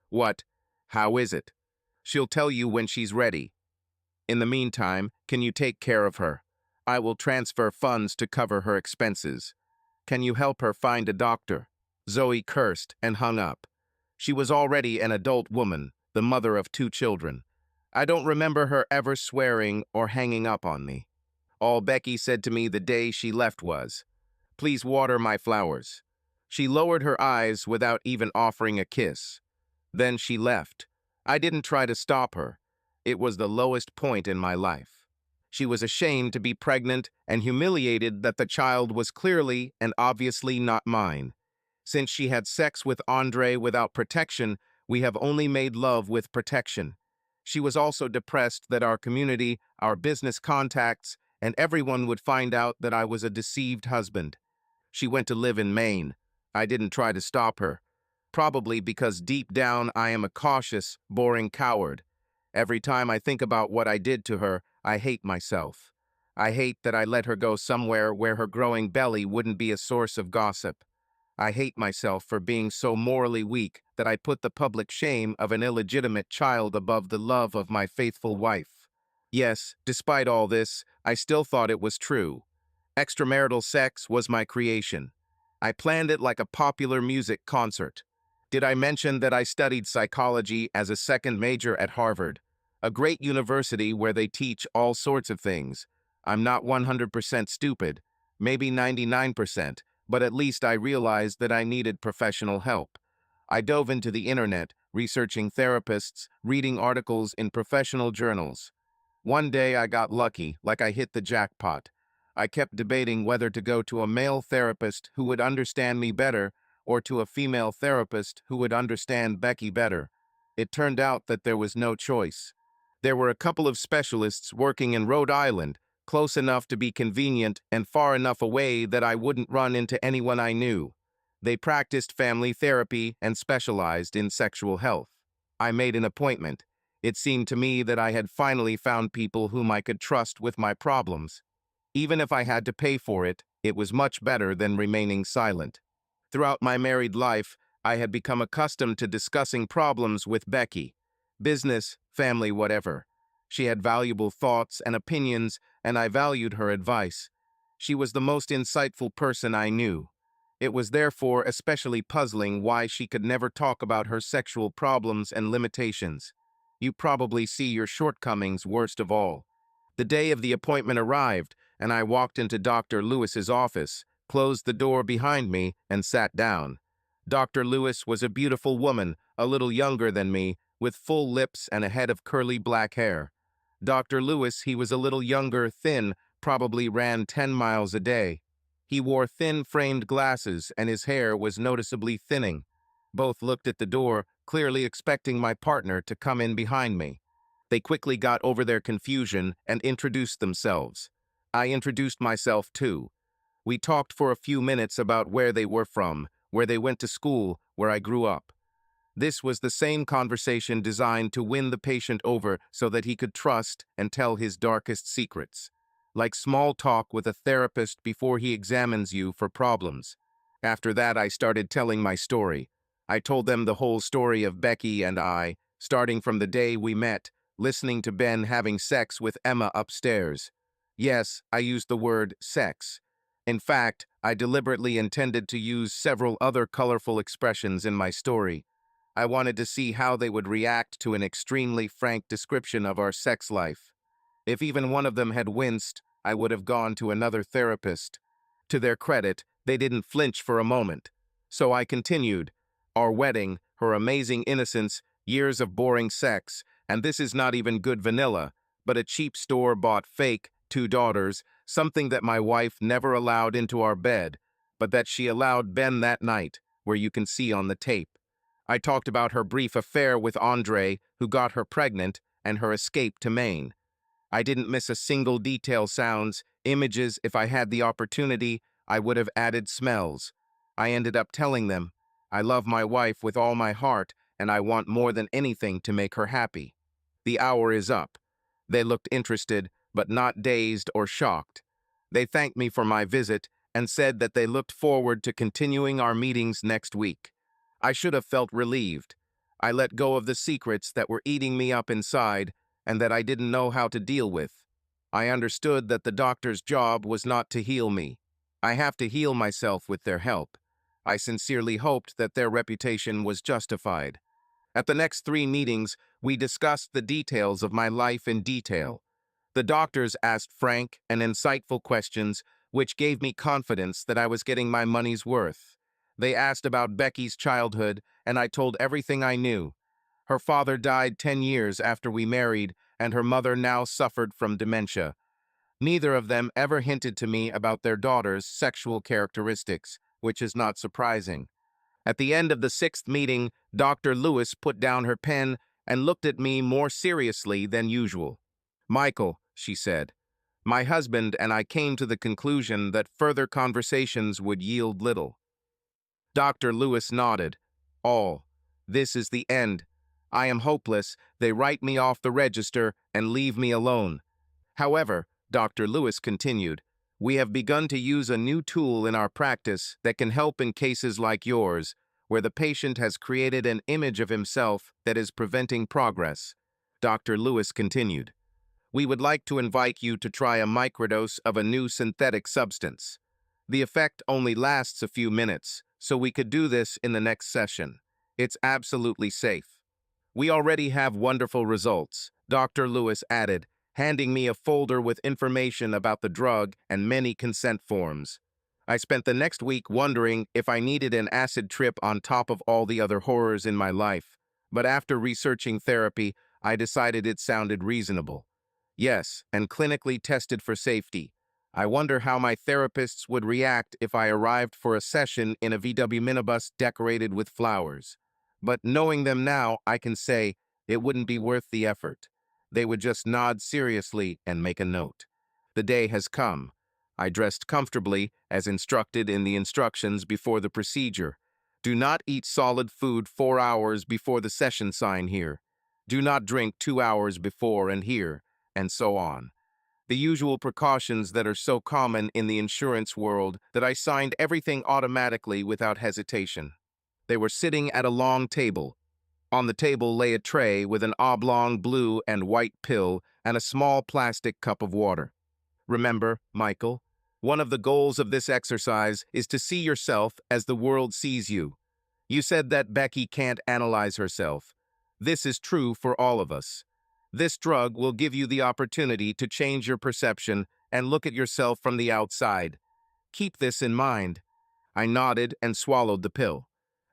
"What? How is it?" "She'll tell you when she's ready. In the meantime, can you take care of her? I will transfer funds to cover her expenses. Can you help her find a doctor?" Zoe cursed and hung up. She was already an adult woman, the mother of 2 children. I don't remember her ever swearing or hanging up on me. All Becky said to me the day she left was, "Please water my flowers." She lowered her eyes without even offering a kiss. Then she left. I didn't try to stop her. It was the lowest point in my life. She was ashamed to be pregnant and humiliated that the child was clearly and obviously not mine. Since she had sex with Andre without protection, we have only made love with protection. She was also depressed that our community, our business contacts, and everyone would find out that I was a deceived husband. She went to live in Maine. I didn't try to stop her. Probably because deep down I am a cautious, boring coward. Every time I think about what I did to her, I hate myself. I hate that I let her go somewhere where her growing belly wouldn't be a source of gossip. I hate myself for being so morally weak that I put the public shame of an illegitimate child above the love of my faithful wife. Yes, despite all this, I still thought it was true. Extramarital sex was my creation. I planned it like a popular music concert. Did I mention that I studied psychology as a second major at Harvard, a great university where they teach all sorts of things? I'm not 100% stupid, maybe 99%, but at least I realized that I needed professional help. I dove into the internet, researching therapists, reading articles in professional journals. One day I got lucky, like I hit the jackpot. I kept debating whether to go to a male therapist who would understand me better or to a female therapist who would understand Becky better. It turned out that there was no choice. There were a couple of specialists working in Rhode Island, close enough to be convenient and far enough away that I wouldn't run into anyone I knew. They practiced family therapy and specialized in sexual health. I made an appointment. It seemed to me that I had finally found people whom I could trust with my problems. Even if I had to pay for it, it was much better than remaining silent. Throughout my married life, I had become accustomed to discussing problems with Becky. Business, family, whatever. She had valuable thoughts and opinions, and I valued her advice. She was the most insightful person I knew. It was therefore especially puzzling why she could never talk about her sexual problems and limitations. You probably see your shortcomings worst of all. The day of the appointment arrived, and I walked into Dr. Lewis's office, closed the door behind me, and sat down. Dr. Lewis was a beautiful woman, a little younger than me, with full lips and a head of curly black hair. Dr. Lewis, he was a little younger, thin, probably ran 10 miles a day. He wore thin-framed glasses, and his hair was noticeably thinning. Both looked at the door, clearly expecting my partner to come in behind me. They quickly got over their confusion and introduced themselves. I introduced myself too. We talked for a few minutes about where they were from, where they went to school, where I grew up. This was the same conversation designed to win the patient over so that he could trust and tell his darkest secrets. Like small talk with a therapist before he examines you for problems. After that, I started telling my story. I told them the whole story of Becky and I, starting from the day we met, listening to Ben having sex with Emma upstairs. Yes, I used the word sex. In fact, I deliberately intended to use several other colorful expressions in my story. I wanted to see how they would react to an extremely frank description of our sex life. If even one of them had winced, I would have gone to another therapist. To their credit, they didn't flinch for a moment. So I continued. Our wedding, her amazing innocence, years of boring sex, and this is not even good vanilla, but a cheap store-bought fake, 2 daughters, something that my wife never allowed into our bed, but that she allowed Ben that night, where you can see on the tape. I talked about her brief affair with Andre, who got her pregnant, and her escape to Maine. I didn't miss a single detail. Sounds, images. If I had the opportunity, I would have added smells. I ended up telling them, I love my wife with all my heart, and I want more than anything to make her happy. The hour is up. They looked interested, but not dazed or shocked. They thanked me for my visit and said that they looked forward to continuing our meetings next week. I should have felt relieved. I let go of the secrets that were eating me up inside and that I didn't know how to deal with. I understood that the doctor's job was not to heal me. I have to heal myself with their help. I sincerely hoped that their reputation was justified. At the next 3 meetings, we discussed the details of my life in detail. The doctors asked frank and insightful questions, which gave me confidence that I was getting my money's worth. They asked about Becky's childhood, and I told everything I knew. Her father died 10 years after we married, and her mother now suffered from dementia. Neither of them ever hinted to me about their daughter's sexual characteristics, which is not surprising. At the end of the 6th meeting, Dr. Lewis put down her pen and looked at me more seriously than usual. Michael, she said, my husband and I came to the conclusion that further conversations would yield little. Dr. Lewis nodded. All. This is the end. I am hopeless. They write me off the register and leave me alone. However, Dr. Lewis continued, we have begun to use a new tool in our practice that can help in cases like yours, where the patient has created an image of himself that is preventing progress. Dr. Lewis continued, we would like to invite you to try a microdose of a new synthetic substance. The effect only lasts a few minutes, so we could do this in the next session. It's absolutely safe. We already have wonderful results, Dr. Lewis added, handing me a folder with information about the drug and many consent forms. I spent the next week wondering if I needed an acid trip on top of all the other horrors in my life, but after researching therapy, I decided it sounded reasonable. Yes, and clinically tested for safety. I wonder how my therapists would react if I arrived for a session in a VW minibus decorated with flowers. But knowing them now, I can say it wouldn't be worth the effort. They would just nod seriously and make a note. The day has come. I dressed comfortably, as instructed in the instructions before the procedure. Do not eat solid food 4 hours before the session sign here. Do not drink 2 hours before and here, and so on. The usual precautions that are so common in the insurance world that I signed everything automatically without hesitation. They were sitting at a long table. On the table lay a tray with an oblong blue and white pill and a small plastic cup of water. Remember, Michael, one of the goals of this exercise is to see yourself as the world sees you. You said that Becky can't analyze herself. This is true for all of us. This drug will give you the opportunity to change your perception and look at yourself from the outside. Keep this in mind. I nodded and swallowed the pill.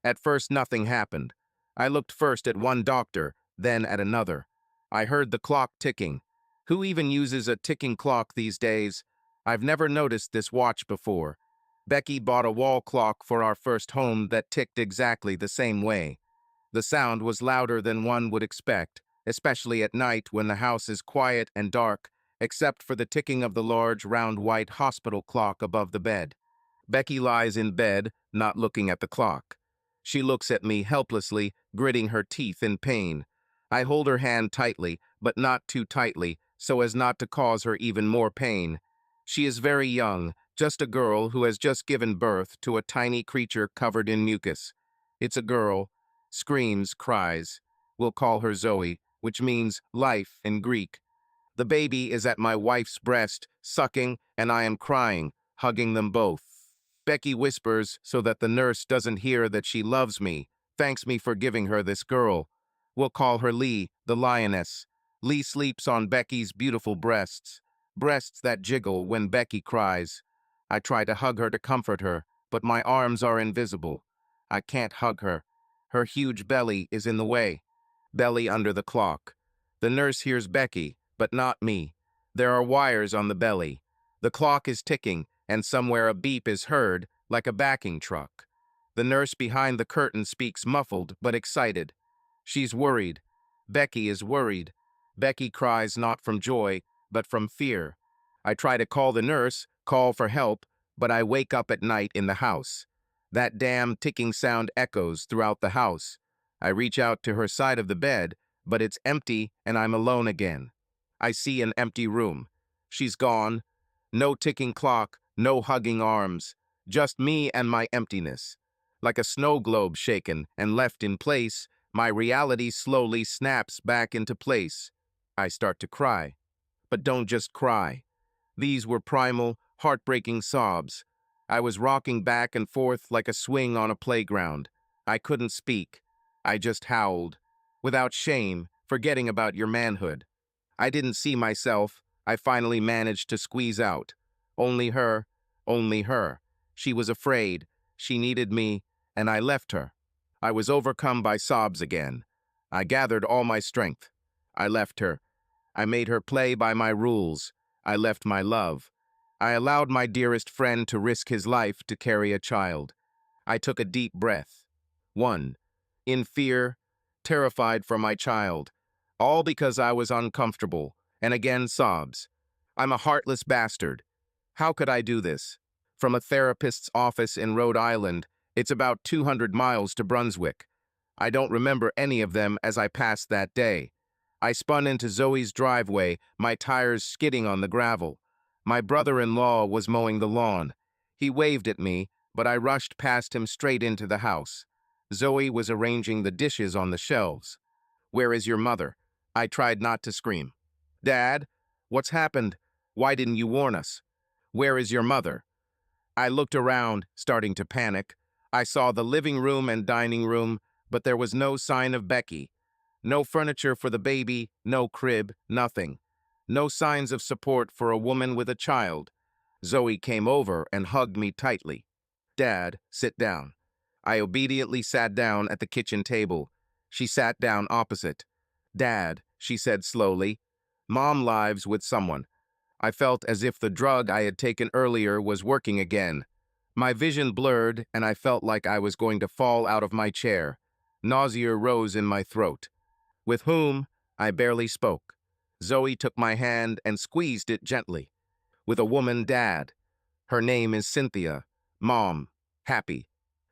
At first, nothing happened. I looked first at one doctor, then at another. I heard the clock ticking. Who even uses a ticking clock these days? I've never noticed this watch before. Becky bought a wall clock for our first home that ticked exactly the same way. The sound was louder than one would expect, especially at night when the house is quiet and dark, except for the ticking of the large, round white hospital clock above the bed. Becky lies in bed, not looking at the clock. She looks at me helplessly, gritting her teeth in pain. I hold her hand tightly, but not too tightly, so as not to cause her even more pain. She is very young, just a girl who has just given birth to a tiny creature covered in mucus. It's a girl. Screams, cries. We'll call her Zoe, which means life in Greek. The baby is at my wife's breast, sucking, and I am crying, hugging them both. Becky whispers so that the nurse doesn't hear that she loves me, thanks me for giving her this girl. We'll call her Lee, the lioness. Lee sleeps on Becky's beautiful breasts, breasts that jiggle when Becky cries. I try to hug her to comfort her, but my arms are invisible. I can't hug her. Her huge belly is in the way. Belly under the clock. The nurse hears Becky, but not me. There are wires on the belly. The clock is ticking, and somewhere a beep is heard, like a backing truck. The nurse behind the curtain speaks muffled but excited. She's worried. Becky is worried. Becky cries not from joy, but from fear. I try to call the nurse, call for help, but I wake up at night in the house. That damn ticking sound echoes throughout the house. I reach out to her side of the bed, but it's empty and I'm alone again. I see an empty room. She's gone. No ticking clock, no hugging arms. Just me and my emptiness. Like a snow globe shaken and left in place, my reality slowly snaps back into place. I start to cry. But don't just cry. These were primal, heartbreaking sobs. I was rocking back and forth like a swing on a playground. I couldn't speak. I just howled. Without shame, forgetting about your manhood. I didn't see myself. I finally managed to squeeze out. Only her, only her. She was afraid. She needed me, and I left her. I was overcome by sobs again. I gathered all my strength. I left her. I made her play by my rules. I left my love. I allowed my dearest friend to risk his life to carry a child. I took a deep breath. 1. In fear, terrified for my child. All because I was uncomfortable, and again sobs. I'm a heartless bastard. How could I do this? From a therapist's office in Rhode Island, it's about 200 miles to Brunswick. I don't remember any of them as I passed that day. I spun into Zoe's driveway, my tires skidding on the gravel. My brother-in-law was mowing the lawn. He waved at me, but I rushed past him straight into the house. Zoe was arranging the dishes on the shelves. "Where is your mother?" I tried not to scream. "Dad, what's happened? Why didn't you warn us? Where is your mother?" I looked around, starting to panic. I saw the living room and dining room, but there was no sign of Becky. No furniture for the baby, no crib, nothing. No signs of support for a woman with a child. Zoe came over and hugged me tightly. "Dad, sit down." I obediently sat down at the kitchen table. She sat down opposite. "Dad," she said slowly, "Mom lives with someone." I felt as if the drug I had taken earlier was working again. My vision blurred, and I felt like I was going to fall out of my chair. Nausea rose in my throat. "With whom?" I barely spoke. Zoe took my hand and squeezed it gently. "With a woman, Dad. Her name is Cynthia. Mom. Happy."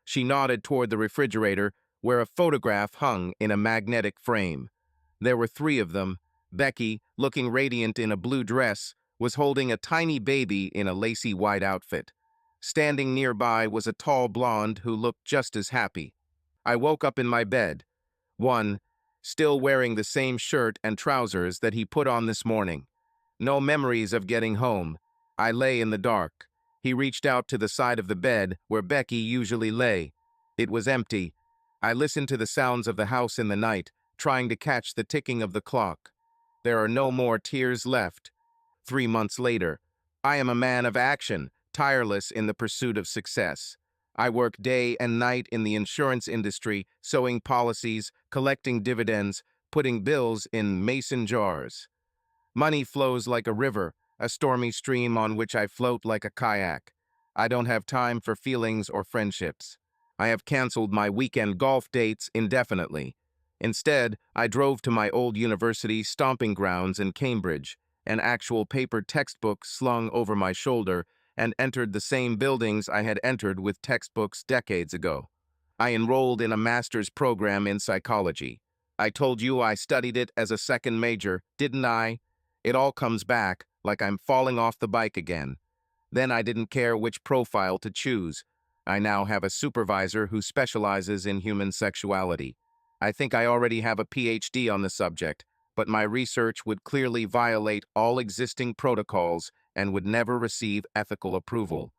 She nodded toward the refrigerator, where a photograph hung in a magnetic frame. There were three of them. Becky, looking radiant in a blue dress, was holding a tiny baby in a lacy white outfit. Standing nearby was a tall blonde who looked just as happy. I woke up in my bed. One, still wearing the same shirt and trousers that he put on this morning. No memories of getting home. I lay in the dark. He reached out to the side of the bed where Becky usually lay. It was empty. I listened to the sounds of the house in the night, trying to catch the ticking of the clock. There are no more tears left. 3 months later, I am a man of action, tireless in the pursuit of success. I work day and night in the insurance industry, sewing policies, collecting dividends, putting bills in mason jars. Money flows like a river, a stormy stream on which I float like a kayak. I don't have time for feelings or friendships. I have canceled my weekend golf dates indefinitely. Instead, I drove to my old university stomping grounds in Cambridge, an actual paper textbook slung over my shoulder, and entered the same buildings I had entered with textbooks decades ago. I enrolled in a master's program in psychology. I told you I studied it as a second major, didn't I? It all comes back, like I'm falling off the bike again. Then I didn't care which profile to choose. I now have a supervisor who specializes in human sexuality. I think I already have a PhD on the subject, but my research would clearly violate all existing protocols and would never receive ethical approval.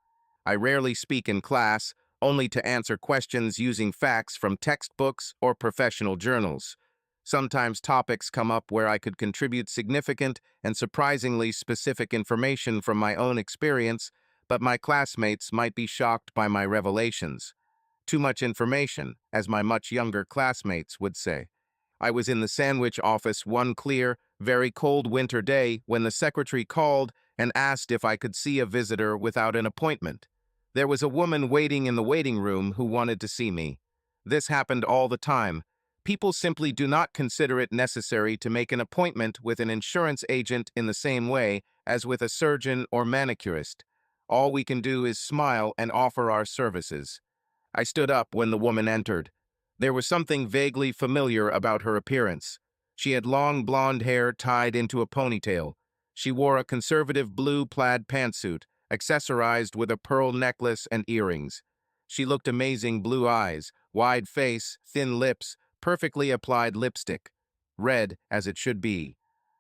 I rarely speak in class, only to answer questions using facts from textbooks or professional journals. Sometimes topics come up where I could contribute significant and surprisingly specific information from my own experience, but my classmates might be shocked by my revelations. Too much information, as my much younger classmates would say. I was in the sandwich office one clear, very cold winter day when the secretary called and asked if I could see a visitor without an appointment. There was a woman waiting in the waiting room who wanted to see me. This happened all the time. People simply do not consider it necessary to make an appointment with an insurance agent in the same way as with a surgeon or manicurist. All we can do is smile and offer our services. I stood up when the woman entered. There was something vaguely familiar about her appearance. She had long blonde hair tied into a ponytail. She wore a conservative blue plaid pantsuit, accessorized with a pearl necklace and earrings. She looked amazing blue eyes, wide face, thin lips, perfectly applied lipstick. Red, as it should be.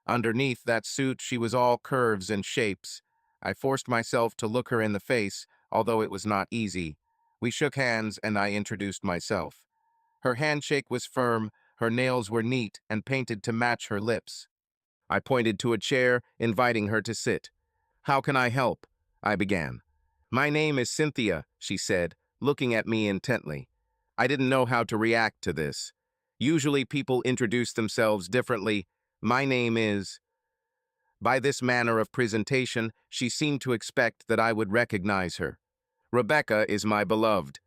Underneath that suit, she was all curves and shapes. I forced myself to look her in the face, although it was not easy. We shook hands and I introduced myself. Her handshake was firm, her nails were neat and painted to match her lips. I pointed to a chair, inviting her to sit. "How can I help?" I began. "My name is Cynthia," she said, looking at me intently. I didn't know how to react to this. Usually people introduce themselves differently. My name is... By this manner of presentation, she seemed to expect that I would recognize her. "Rebecca is my beloved.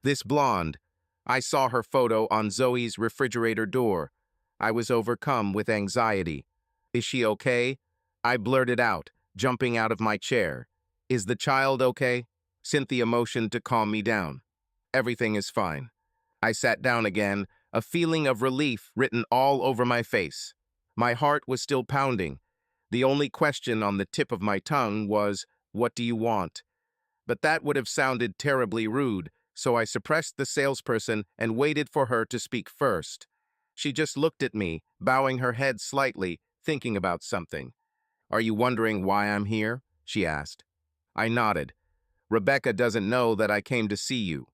This blonde. I saw her photo on Zoe's refrigerator door. I was overcome with anxiety. Is she okay?" I blurted out, jumping out of my chair. "Is the child okay?" Cynthia motioned to calm me down. "Everything is fine." I sat down again, a feeling of relief written all over my face. My heart was still pounding. The only question on the tip of my tongue was, "What do you want?" But that would have sounded terribly rude, so I suppressed the salesperson and waited for her to speak first. She just looked at me, bowing her head slightly, thinking about something. "Are you wondering why I'm here?" she asked. I nodded. Rebecca doesn't know that I came to see you.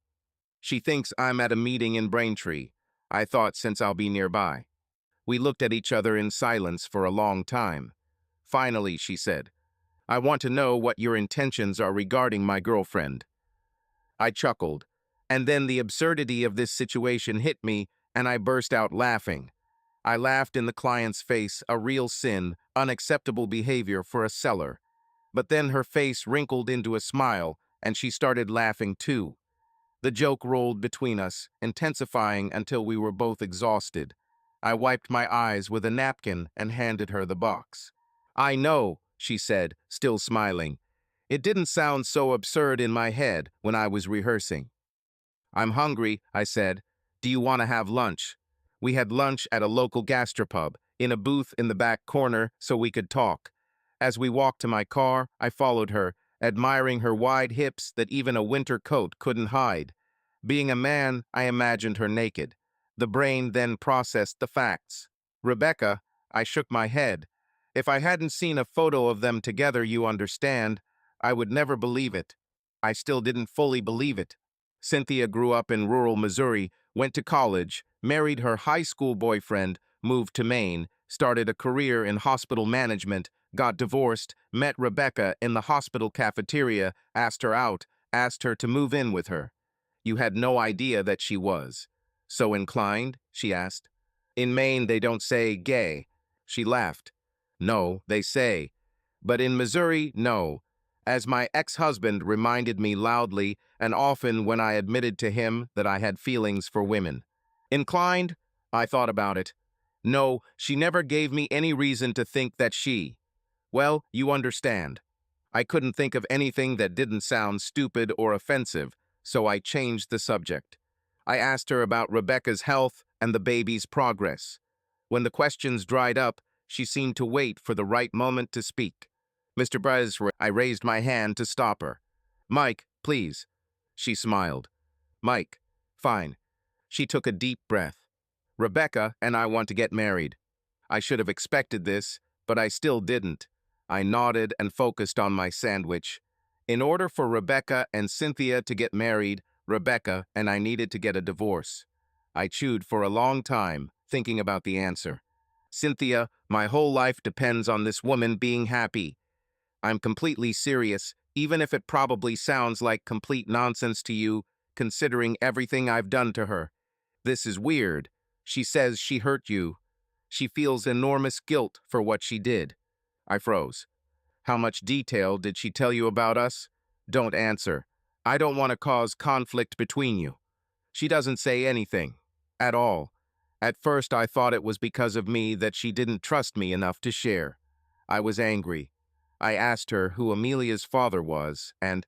She thinks I'm at a meeting in Braintree. I thought since I'll be nearby. We looked at each other in silence for a long time. Finally, she said, I want to know what your intentions are regarding my girlfriend. I chuckled, and then the absurdity of this situation hit me, and I burst out laughing. I laughed in the client's face, a real sin, unacceptable behavior for a seller. But then her face wrinkled into a smile, and she started laughing too. The joke rolled between us, intensifying until we were both exhausted. I wiped my eyes with a napkin and handed her the box. I know, she said, still smiling. It didn't sound so absurd in my head when I was rehearsing. I'm hungry, I said. Do you want to have lunch? We had lunch at a local gastropub, in a booth in the back corner so we could talk. As we walked to my car, I followed her, admiring her wide hips that even a winter coat couldn't hide. Being a man, I imagined her naked. The brain then processed the facts. Rebecca, I shook my head. If I hadn't seen a photo of them together, you understand, I would never believe it. I still didn't fully believe it. Cynthia grew up in rural Missouri, went to college, married her high school boyfriend, moved to Maine, started a career in hospital management, got divorced, met Rebecca in the hospital cafeteria, asked her out, asked her to move in with her. You had no idea that she was. So inclined? She asked. In Maine, they don't say gay. She laughed. No, they say. But in Missouri, no. As my ex-husband reminded me loudly and often when I admitted to him that I had feelings for women. Inclined? I thought about it. No, she never gave me any reason to think that she. Well, you understand. I couldn't think of anything that didn't sound stupid or offensive, so I changed the subject. I asked her about Rebecca's health and the baby's progress. When the questions dried up, she seemed to wait for the right moment to speak. Mr. Brez, I raised my hand to stop her. Mike, please. She smiled. Mike, fine. She took a deep breath. Rebecca and I want to get married. I should have expected this, but I still didn't. I nodded and focused on my sandwich. In order for Rebecca and Cynthia to get married, Rebecca and I needed to get a divorce. I chewed for a long time, thinking about the answer. Cynthia, my whole life depends on this woman being happy. I'm completely serious, even if it probably sounds like complete nonsense to you, considering everything I've done to her. This is weird. She says she hurt you. She feels enormous guilt for what she did. I froze. How much detail did she tell you about us? Don't answer. I don't want to cause conflict between you. She doesn't say anything. At all. At first I thought it was because of me that she didn't trust me enough to share. I was angry. I asked her who Amelia's father was, and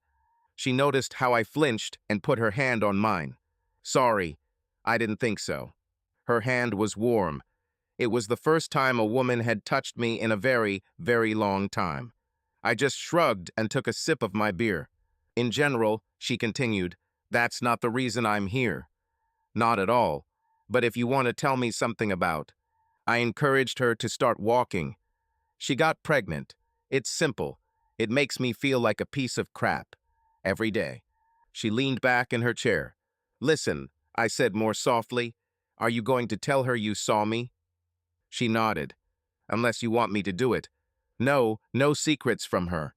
she noticed how I flinched and put her hand on mine. Sorry, I didn't think so. Her hand was warm. It was the first time a woman had touched me in a very, very long time. I just shrugged and took a sip of my beer. In general, she continued, that's not the reason I'm here. Not at all. But if you want to tell me something about. I encouraged her to start walking. She got pregnant. It's simple. It makes me feel like a piece of crap. Every day. She leaned back in her chair. Listen, I said more softly. Are you going to tell her you saw me? She nodded. Unless you want me to do it. No, no secrets from her.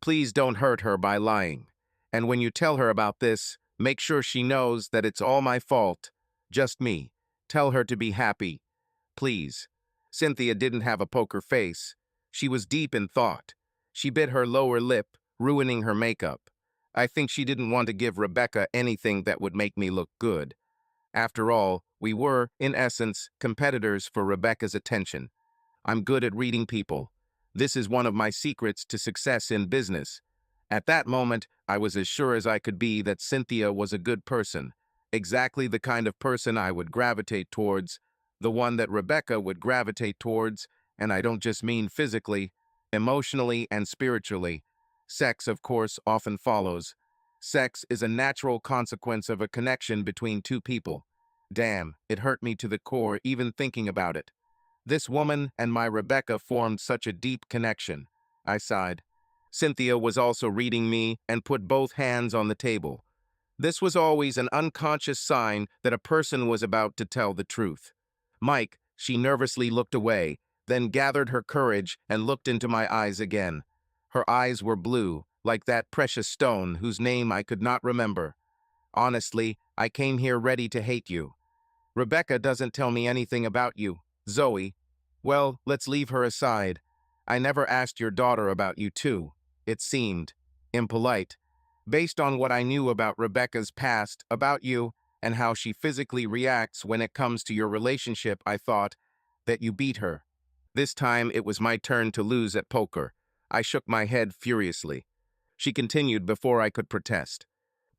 Please don't hurt her by lying. And when you tell her about this, make sure she knows that it's all my fault. Just me. Tell her to be happy. Please. Cynthia didn't have a poker face. She was deep in thought. She bit her lower lip, ruining her makeup. I think she didn't want to give Rebecca anything that would make me look good. After all, we were, in essence, competitors for Rebecca's attention. I'm good at reading people. This is one of my secrets to success in business. At that moment, I was as sure as I could be that Cynthia was a good person, exactly the kind of person I would gravitate towards, the one that Rebecca would gravitate towards, and I don't just mean physically, emotionally and spiritually. Sex, of course, often follows. Sex is a natural consequence of a connection between two people. Damn, it hurt me to the core even thinking about it. This woman and my Rebecca formed such a deep connection. I sighed. Cynthia was also reading me and put both hands on the table. This was always an unconscious sign that a person was about to tell the truth. Mike, she nervously looked away, then gathered her courage and looked into my eyes again. Her eyes were blue, like that precious stone whose name I could not remember. Honestly, I came here ready to hate you. Rebecca doesn't tell me anything about you. Zoe. Well, let's leave her aside. I never asked your daughter about you too. It seemed impolite. Based on what I knew about Rebecca's past, about you, and how she physically reacts when it comes to your relationship, I thought that you beat her. This time it was my turn to lose at poker. I shook my head furiously. She continued before I could protest.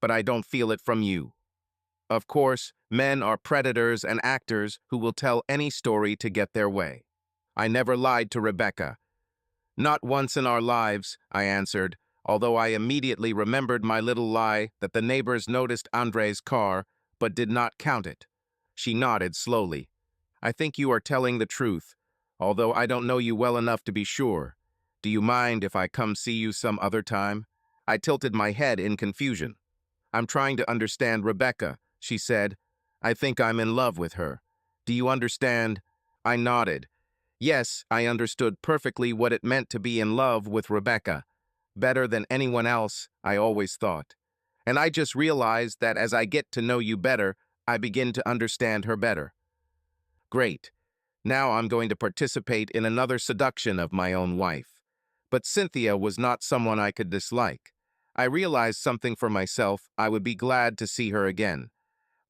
But I don't feel it from you. Of course, men are predators and actors who will tell any story to get their way. I never lied to Rebecca. Not once in our lives, I answered, although I immediately remembered my little lie that the neighbors noticed Andre's car, but did not count it. She nodded slowly. I think you are telling the truth, although I don't know you well enough to be sure. Do you mind if I come see you some other time? I tilted my head in confusion. I'm trying to understand Rebecca, she said. I think I'm in love with her. Do you understand? I nodded. Yes, I understood perfectly what it meant to be in love with Rebecca. Better than anyone else, I always thought. And I just realized that as I get to know you better, I begin to understand her better. Great. Now I'm going to participate in another seduction of my own wife. But Cynthia was not someone I could dislike. I realized something for myself. I would be glad to see her again.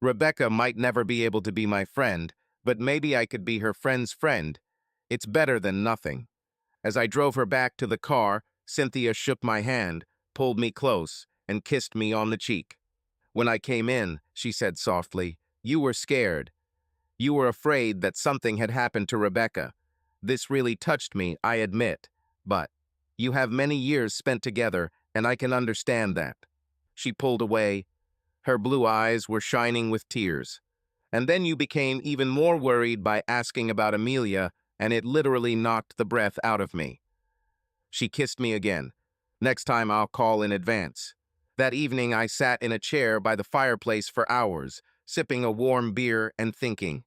Rebecca might never be able to be my friend, but maybe I could be her friend's friend. It's better than nothing. As I drove her back to the car, Cynthia shook my hand, pulled me close, and kissed me on the cheek. When I came in, she said softly, "You were scared. You were afraid that something had happened to Rebecca. This really touched me, I admit. But you have many years spent together, and I can understand that." She pulled away. Her blue eyes were shining with tears. And then you became even more worried by asking about Amelia, and it literally knocked the breath out of me. She kissed me again. Next time I'll call in advance. That evening I sat in a chair by the fireplace for hours, sipping a warm beer and thinking.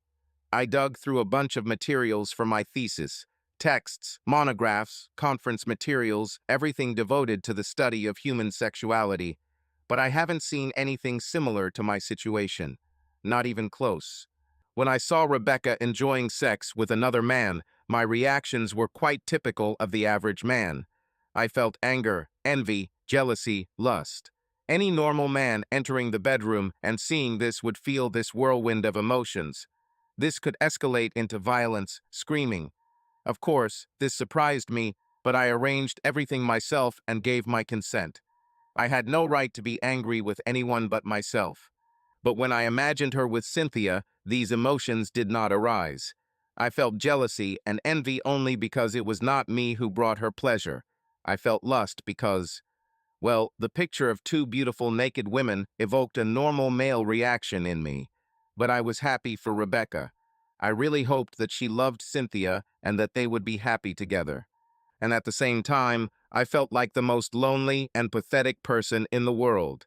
I dug through a bunch of materials for my thesis, texts, monographs, conference materials, everything devoted to the study of human sexuality. But I haven't seen anything similar to my situation. Not even close. When I saw Rebecca enjoying sex with another man, my reactions were quite typical of the average man. I felt anger, envy, jealousy, lust. Any normal man entering the bedroom and seeing this would feel this whirlwind of emotions. This could escalate into violence, screaming. Of course, this surprised me, but I arranged everything myself and gave my consent. I had no right to be angry with anyone but myself. But when I imagined her with Cynthia, these emotions did not arise. I felt jealousy and envy only because it was not me who brought her pleasure. I felt lust because, well, the picture of two beautiful naked women evoked a normal male reaction in me. But I was happy for Rebecca. I really hoped that she loved Cynthia and that they would be happy together. And at the same time, I felt like the most lonely and pathetic person in the world.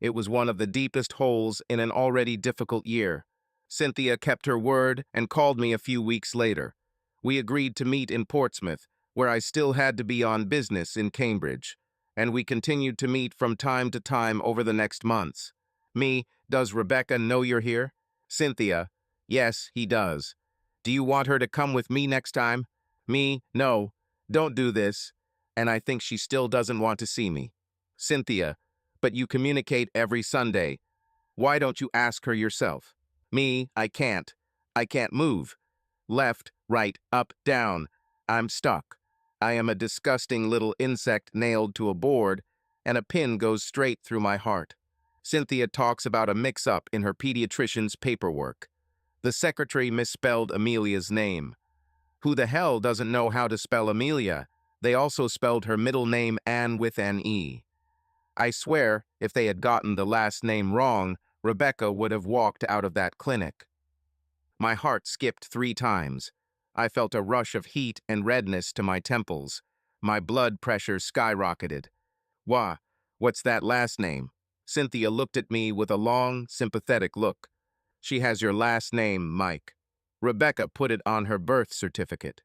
It was one of the deepest holes in an already difficult year. Cynthia kept her word and called me a few weeks later. We agreed to meet in Portsmouth, where I still had to be on business in Cambridge. And we continued to meet from time to time over the next months. Me, does Rebecca know you're here? Cynthia, yes, he does. Do you want her to come with me next time? Me, no, don't do this. And I think she still doesn't want to see me. Cynthia, but you communicate every Sunday. Why don't you ask her yourself? Me, I can't. I can't move. Left, right, up, down. I'm stuck. I am a disgusting little insect nailed to a board, and a pin goes straight through my heart. Cynthia talks about a mix-up in her pediatrician's paperwork. The secretary misspelled Amelia's name. Who the hell doesn't know how to spell Amelia? They also spelled her middle name Anne with an E. I swear, if they had gotten the last name wrong, Rebecca would have walked out of that clinic. My heart skipped 3 times. I felt a rush of heat and redness to my temples. My blood pressure skyrocketed. Why, what's that last name? Cynthia looked at me with a long, sympathetic look. She has your last name, Mike. Rebecca put it on her birth certificate.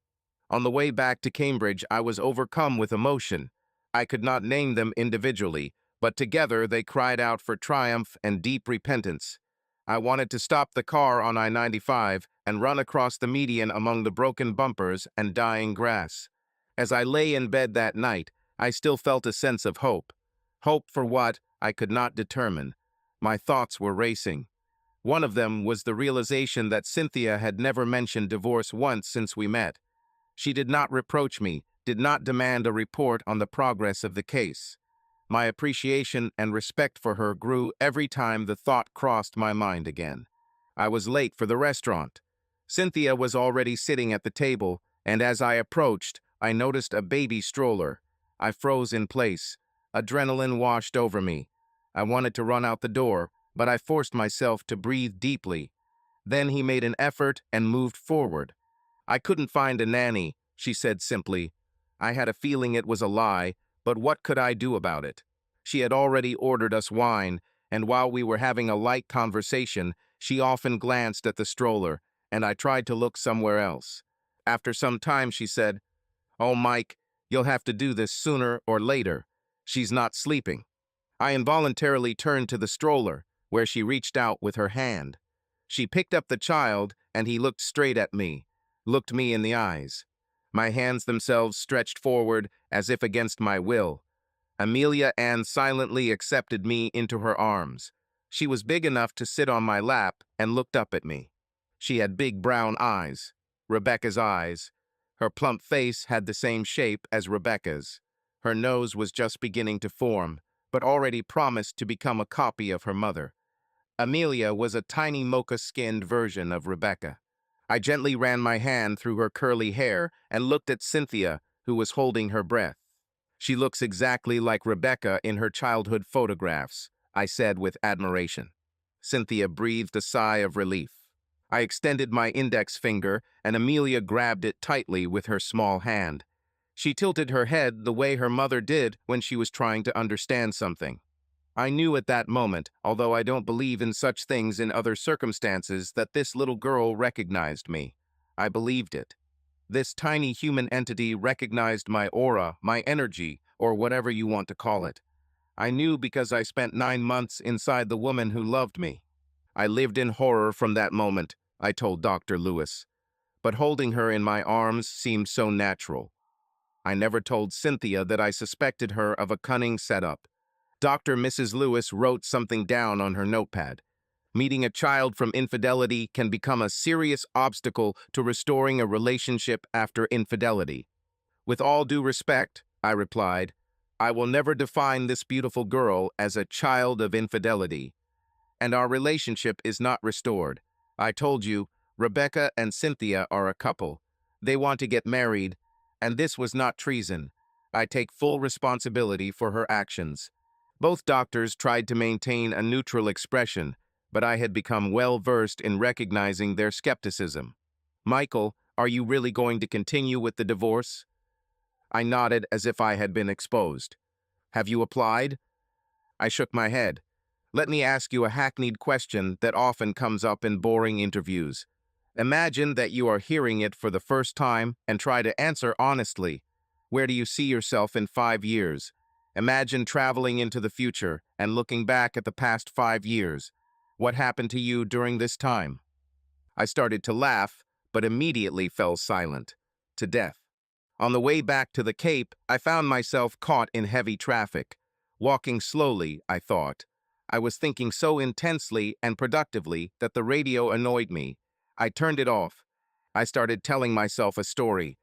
On the way back to Cambridge, I was overcome with emotion. I could not name them individually, but together they cried out for triumph and deep repentance. I wanted to stop the car on I-95 and run across the median among the broken bumpers and dying grass. As I lay in bed that night, I still felt a sense of hope. Hope for what, I could not determine. My thoughts were racing. One of them was the realization that Cynthia had never mentioned divorce once since we met. She did not reproach me, did not demand a report on the progress of the case. My appreciation and respect for her grew every time the thought crossed my mind again. I was late for the restaurant. Cynthia was already sitting at the table, and as I approached, I noticed a baby stroller. I froze in place. Adrenaline washed over me. I wanted to run out the door, but I forced myself to breathe deeply. Then he made an effort and moved forward. I couldn't find a nanny, she said simply. I had a feeling it was a lie, but what could I do about it? She had already ordered us wine, and while we were having a light conversation, she often glanced at the stroller, and I tried to look somewhere else. After some time, she said, "Oh, Mike, you'll have to do this sooner or later. She's not sleeping." I involuntarily turned to the stroller, where she reached out with her hand. She picked up the child, and he looked straight at me, looked me in the eyes. My hands themselves stretched forward as if against my will. Amelia Ann silently accepted me into her arms. She was big enough to sit on my lap and looked up at me. She had big brown eyes, Rebecca's eyes. Her plump face had the same shape as Rebecca's. Her nose was just beginning to form, but already promised to become a copy of her mother. Amelia was a tiny mocha-skinned version of Rebecca. I gently ran my hand through her curly hair and looked at Cynthia, who was holding her breath. "She looks exactly like Rebecca in her childhood photographs," I said with admiration. Cynthia breathed a sigh of relief. I extended my index finger, and Amelia grabbed it tightly with her small hand. She tilted her head the way her mother did when she was trying to understand something. I knew at that moment, although I don't believe in such things in other circumstances, that this little girl recognized me. I believed it. This tiny human entity recognized my aura, my energy, or whatever you want to call it. I knew because I spent 9 months inside the woman who loved me. I lived in horror from that moment, I told Dr. Lewis. But holding her in my arms seemed so natural. I never told Cynthia that I suspected her of a cunning setup. Dr. Mrs. Lewis wrote something down on her notepad. Meeting a child from infidelity can become a serious obstacle to restoring a relationship after infidelity. With all due respect, I replied, I will never define this beautiful girl as a child of infidelity. And our relationship is not restored. I told you, Rebecca and Cynthia are a couple. They want to get married, and this was not treason. I take full responsibility for her actions. Both doctors tried to maintain a neutral expression, but I had become well-versed in recognizing their skepticism. "Michael, are you really going to continue with the divorce?" I nodded as if I had been exposed. "Have you applied?" I shook my head. "Let me ask you a hackneyed question that often comes up in boring interviews. Imagine that you are hearing it for the first time and try to answer honestly. Where do you see yourself in 5 years? Imagine traveling into the future and looking back at the past 5 years. What happened to you during this time?" I started to laugh, but immediately fell silent. To death. On the way back to the Cape, I found myself caught in heavy traffic. Walking slowly, I thought. I was thinking so intensely and productively that the radio annoyed me. I turned it off. I started telling myself a story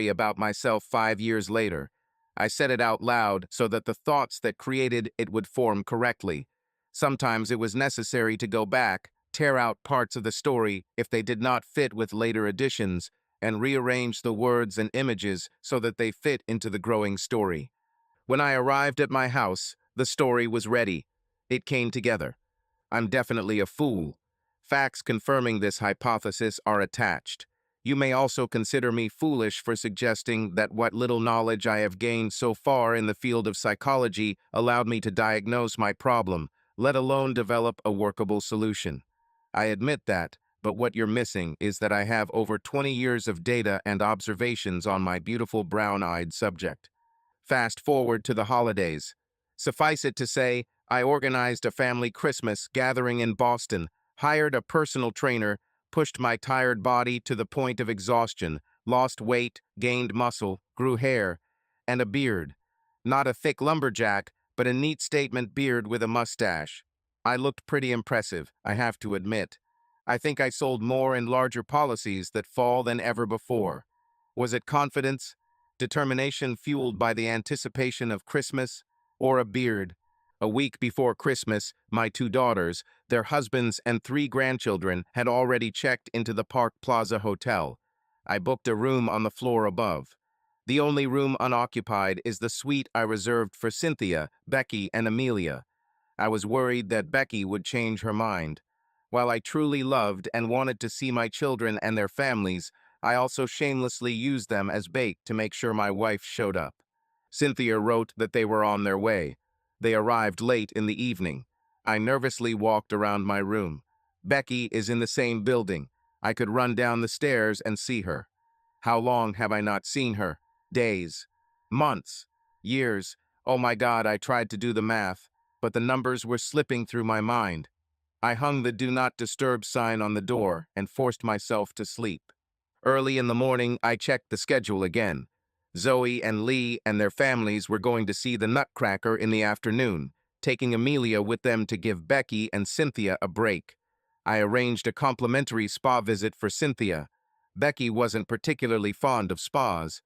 about myself 5 years later. I said it out loud so that the thoughts that created it would form correctly. Sometimes it was necessary to go back, tear out parts of the story if they did not fit with later additions, and rearrange the words and images so that they fit into the growing story. When I arrived at my house, the story was ready. It came together. I'm definitely a fool. Facts confirming this hypothesis are attached. You may also consider me foolish for suggesting that what little knowledge I have gained so far in the field of psychology allowed me to diagnose my problem, let alone develop a workable solution. I admit that, but what you're missing is that I have over 20 years of data and observations on my beautiful brown-eyed subject. Fast forward to the holidays. Suffice it to say, I organized a family Christmas gathering in Boston, hired a personal trainer, pushed my tired body to the point of exhaustion, lost weight, gained muscle, grew hair, and a beard. Not a thick lumberjack, but a neat statement beard with a mustache. I looked pretty impressive, I have to admit. I think I sold more and larger policies that fall than ever before. Was it confidence? Determination fueled by the anticipation of Christmas, or a beard? A week before Christmas, my two daughters, their husbands, and three grandchildren had already checked into the Park Plaza Hotel. I booked a room on the floor above. The only room unoccupied is the suite I reserved for Cynthia, Becky, and Amelia. I was worried that Becky would change her mind. While I truly loved and wanted to see my children and their families, I also shamelessly used them as bait to make sure my wife showed up. Cynthia wrote that they were on their way. They arrived late in the evening. I nervously walked around my room. Becky is in the same building. I could run down the stairs and see her. How long have I not seen her? Days, months, years. Oh my God, I tried to do the math, but the numbers were slipping through my mind. I hung the Do Not Disturb sign on the door and forced myself to sleep. Early in the morning, I checked the schedule again. Zoe and Lee and their families were going to see the Nutcracker in the afternoon, taking Amelia with them to give Becky and Cynthia a break. I arranged a complimentary spa visit for Cynthia. Becky wasn't particularly fond of spas.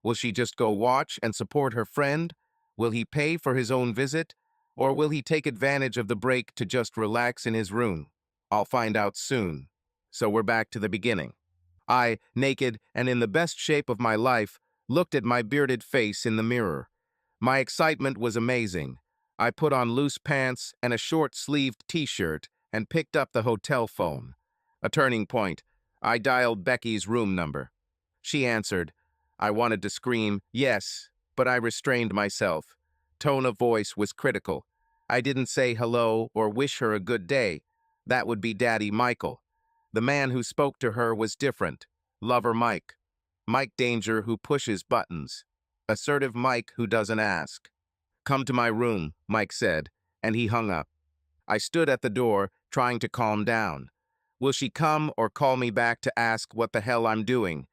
Will she just go watch and support her friend? Will he pay for his own visit? Or will he take advantage of the break to just relax in his room? I'll find out soon. So we're back to the beginning. I, naked and in the best shape of my life, looked at my bearded face in the mirror. My excitement was amazing. I put on loose pants and a short-sleeved t-shirt and picked up the hotel phone. A turning point. I dialed Becky's room number. She answered. I wanted to scream, yes, but I restrained myself. Tone of voice was critical. I didn't say hello or wish her a good day. That would be Daddy Michael. The man who spoke to her was different. Lover Mike. Mike Danger who pushes buttons. Assertive Mike who doesn't ask. Come to my room, Mike said, and he hung up. I stood at the door, trying to calm down. Will she come or call me back to ask what the hell I'm doing?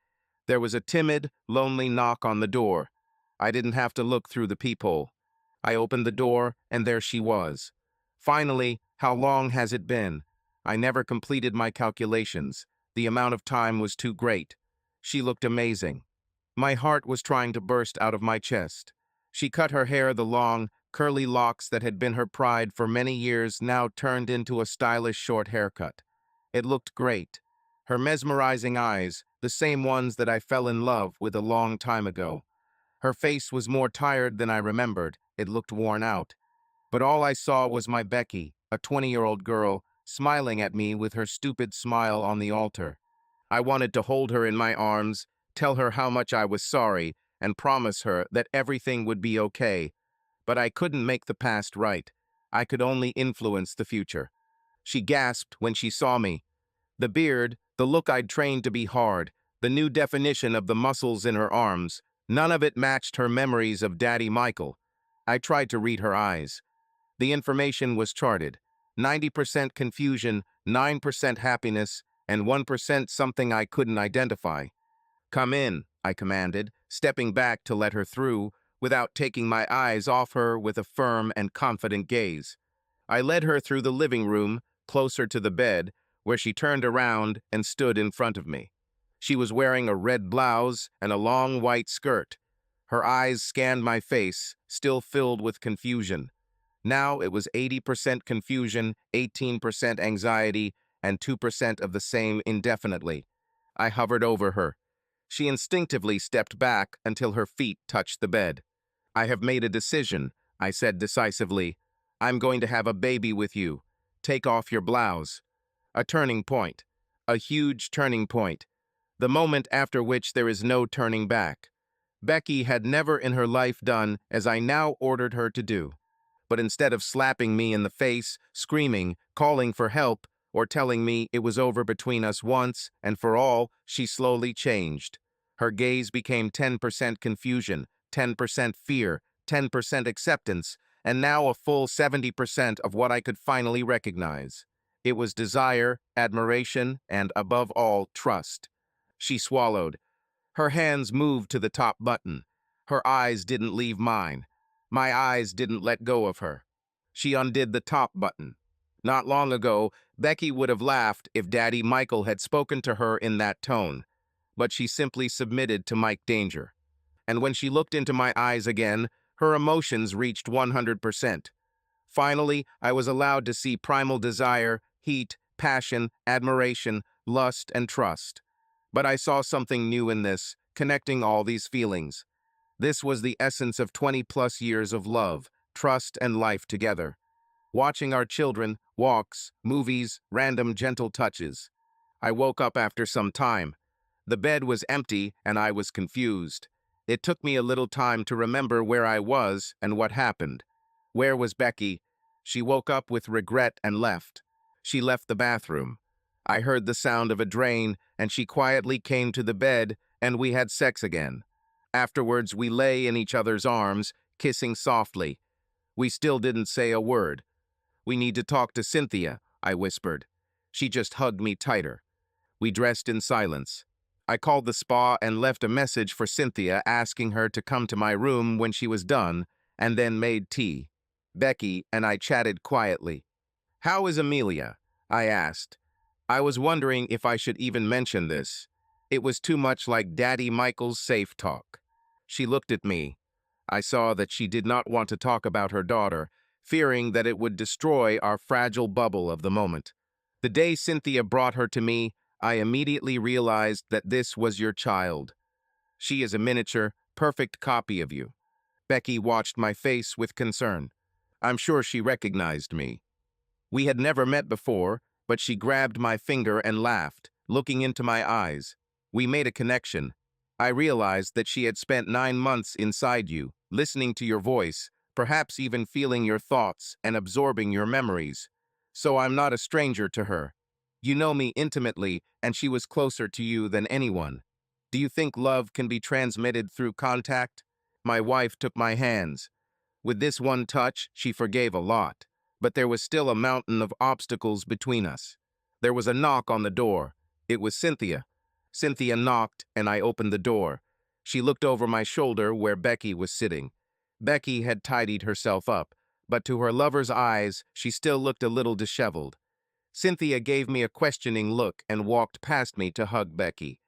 There was a timid, lonely knock on the door. I didn't have to look through the peephole. I opened the door, and there she was. Finally, how long has it been? I never completed my calculations. The amount of time was too great. She looked amazing. My heart was trying to burst out of my chest. She cut her hair, the long, curly locks that had been her pride for many years now turned into a stylish short haircut. It looked great. Her mesmerizing eyes, the same ones that I fell in love with a long time ago. Her face was more tired than I remembered. It looked worn out. But all I saw was my Becky, a 20-year-old girl, smiling at me with her stupid smile on the altar. I wanted to hold her in my arms, tell her how much I was sorry, and promise her that everything would be okay. But I couldn't make the past right. I could only influence the future. She gasped when she saw me. The beard, the look I'd trained to be hard, the new definition of the muscles in her arms, none of it matched her memories of Daddy Michael. I tried to read her eyes. The information was charted. 90% confusion, 9% happiness, and 1% something I couldn't identify. Come in, I commanded, stepping back to let her through, without taking my eyes off her with a firm and confident gaze. I led her through the living room, closer to the bed, where she turned around and stood in front of me. She was wearing a red blouse and a long white skirt. Her eyes scanned my face, still filled with confusion. Now it was 80% confusion, 18% anxiety, and 2% of the same indefinitely. I hovered over her. She instinctively stepped back until her feet touched the bed. I have made a decision, I said decisively. I'm going to have a baby with you. Take off your blouse. A turning point. A huge turning point. the moment after which there is no turning back. Becky had never in her life done as I now ordered her to do. But instead of slapping me in the face, screaming, calling for help, or telling me it was over between us once and for all, she slowly changed. Her gaze became 10% confusion, 10% fear, 10% acceptance, and now a full 70% of what I could finally recognize. It was desire, admiration, and above all, trust. She swallowed. Her hands moved to the top button. Her eyes didn't leave mine. My eyes didn't let go of her. She undid the top button. Not long ago, Becky would have laughed if Daddy Michael had spoken to her in that tone, but she simply submitted to Mike Danger. And when she looked into my eyes again, her emotions reached 100%. Finally, I was allowed to see primal desire, heat, passion, admiration, lust, and trust. But I saw something new in this, connecting all these feelings. This was the essence of 20-plus years of love, trust, and life together. Watching our children, walks, movies, random gentle touches. I woke up after some time. The bed was empty and I was confused. It took me a little time to remember where I was and what happened. Where was Becky? She woke up with regret and left. She left the bathroom. I heard the sound of a drain and she quietly came to the bed and we had sex again. Afterwards, we lay in each other's arms, kissing softly. We still didn't say a word. "We need to talk to Cynthia," I whispered. She just hugged me tighter. We dressed in silence. I called the spa and left a message for Cynthia asking her to come to my room when she was done, and then made tea. Becky and I chatted quietly. "How is Amelia?" I asked. I was wondering if I should even mention this. It was too much like Daddy Michael's safe talk. She looked at me. I saw that she did not want to talk about her daughter, fearing that it would destroy our fragile bubble of the moment. The day Cynthia brought her to me, I immediately realized that this was your child. She is a miniature, perfect copy of you. Becky watched my face with concern. I'm sure she recognized me. We had never met before, but she grabbed my finger and laughed, looking into my eyes. We made a connection. I realized that she had spent 9 months inside you, listening to your voice, perhaps even feeling your thoughts and absorbing your memories. So I'm not a stranger to her. You know me intimately, and she was closer to you than anyone. Do you think love can be transmitted through contact? My wife took my hands. With this one touch, she forgave a lot, but there was still a mountain of obstacles between us. There was a knock on the door. It was Cynthia. Cynthia knocked, and I opened the door. She looked over my shoulder where Becky was sitting. Becky had tidied herself up, but to her lover's eyes, she still looked a little disheveled. Cynthia gave me a questioning look and walked past me to hug Becky.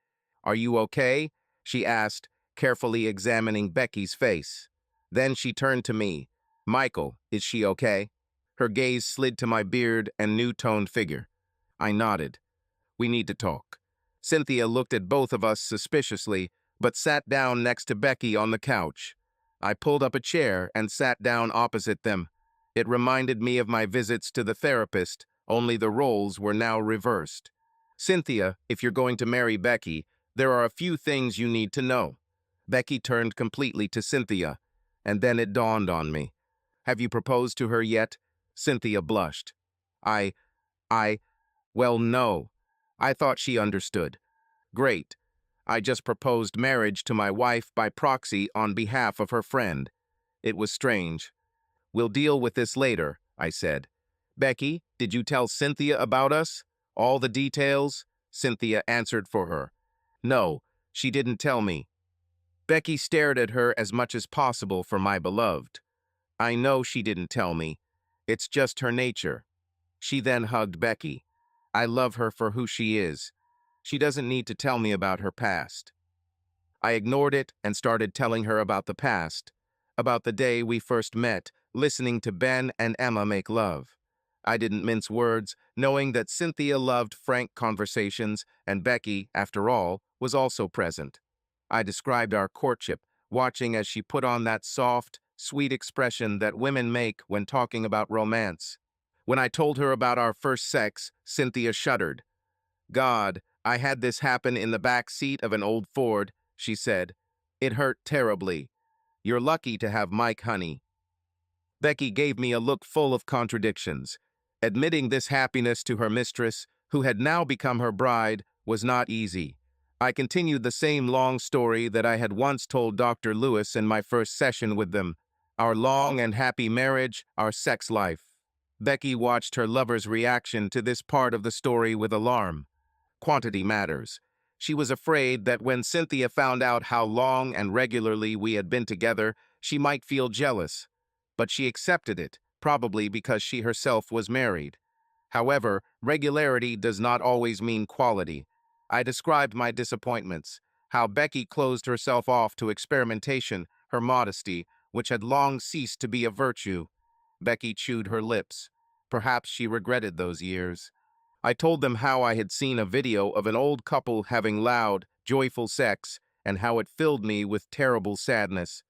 "Are you okay?" she asked, carefully examining Becky's face. Then she turned to me. "Michael, is she okay?" Her gaze slid to my beard and new-toned figure. I nodded. "We need to talk." Cynthia looked at both of us suspiciously, but sat down next to Becky on the couch. I pulled up a chair and sat down opposite them. It reminded me of my visits to the therapist, only the roles were now reversed. "Cynthia, if you're going to marry Becky, there are a few things you need to know." Becky turned completely to Cynthia, and then it dawned on me. "Have you proposed to her yet?" Cynthia blushed. I, well, no. I thought she understood. "Great. I just proposed marriage to my wife by proxy on behalf of her friend." It was strange. "We'll deal with this later," I said. "Becky, did you tell Cynthia about us? All the details?" Cynthia answered for her. "No, she didn't tell me." Becky stared at her as much as possible for my beloved. "I know she didn't tell me. It's just her nature." She then hugged Becky. "I love her for who she is. She doesn't need to tell me about her past." I ignored it and started telling her about the past, about the day we first met, listening to Ben and Emma make love. I didn't mince words, knowing that Cynthia loved frank conversations, and Becky, after all, was also present. I described our courtship, watching as she put on that soft, sweet expression that women make when talking about romance. When I told her about our first sex, Cynthia shuddered. "God, I had this happen in the back seat of an old Ford, she said. It hurt terribly. You're lucky to have Mike, honey. Becky gave me a look full of contradictions. Admitting this happiness to her mistress, who had now become her bride, was not easy. I continued the same long story that I had once told Dr. Lewis in my first session with them. Our long and happy marriage, our sex life. Becky watched her lover's reaction to this part of the story with alarm. Quantity matters. She was afraid that when Cynthia found out how long and regularly we had been together, she might feel jealous. But she accepted it, probably because she herself was married. However, regularity does not always mean quality. I described my disappointments, how Becky closed herself off to experimentation, her modesty, which had long ceased to be a virtue. Becky chewed her lips. Perhaps she regretted those years. I told them how I had seen a video of an old couple having loud, joyful sex, and how it filled me with terrible sadness.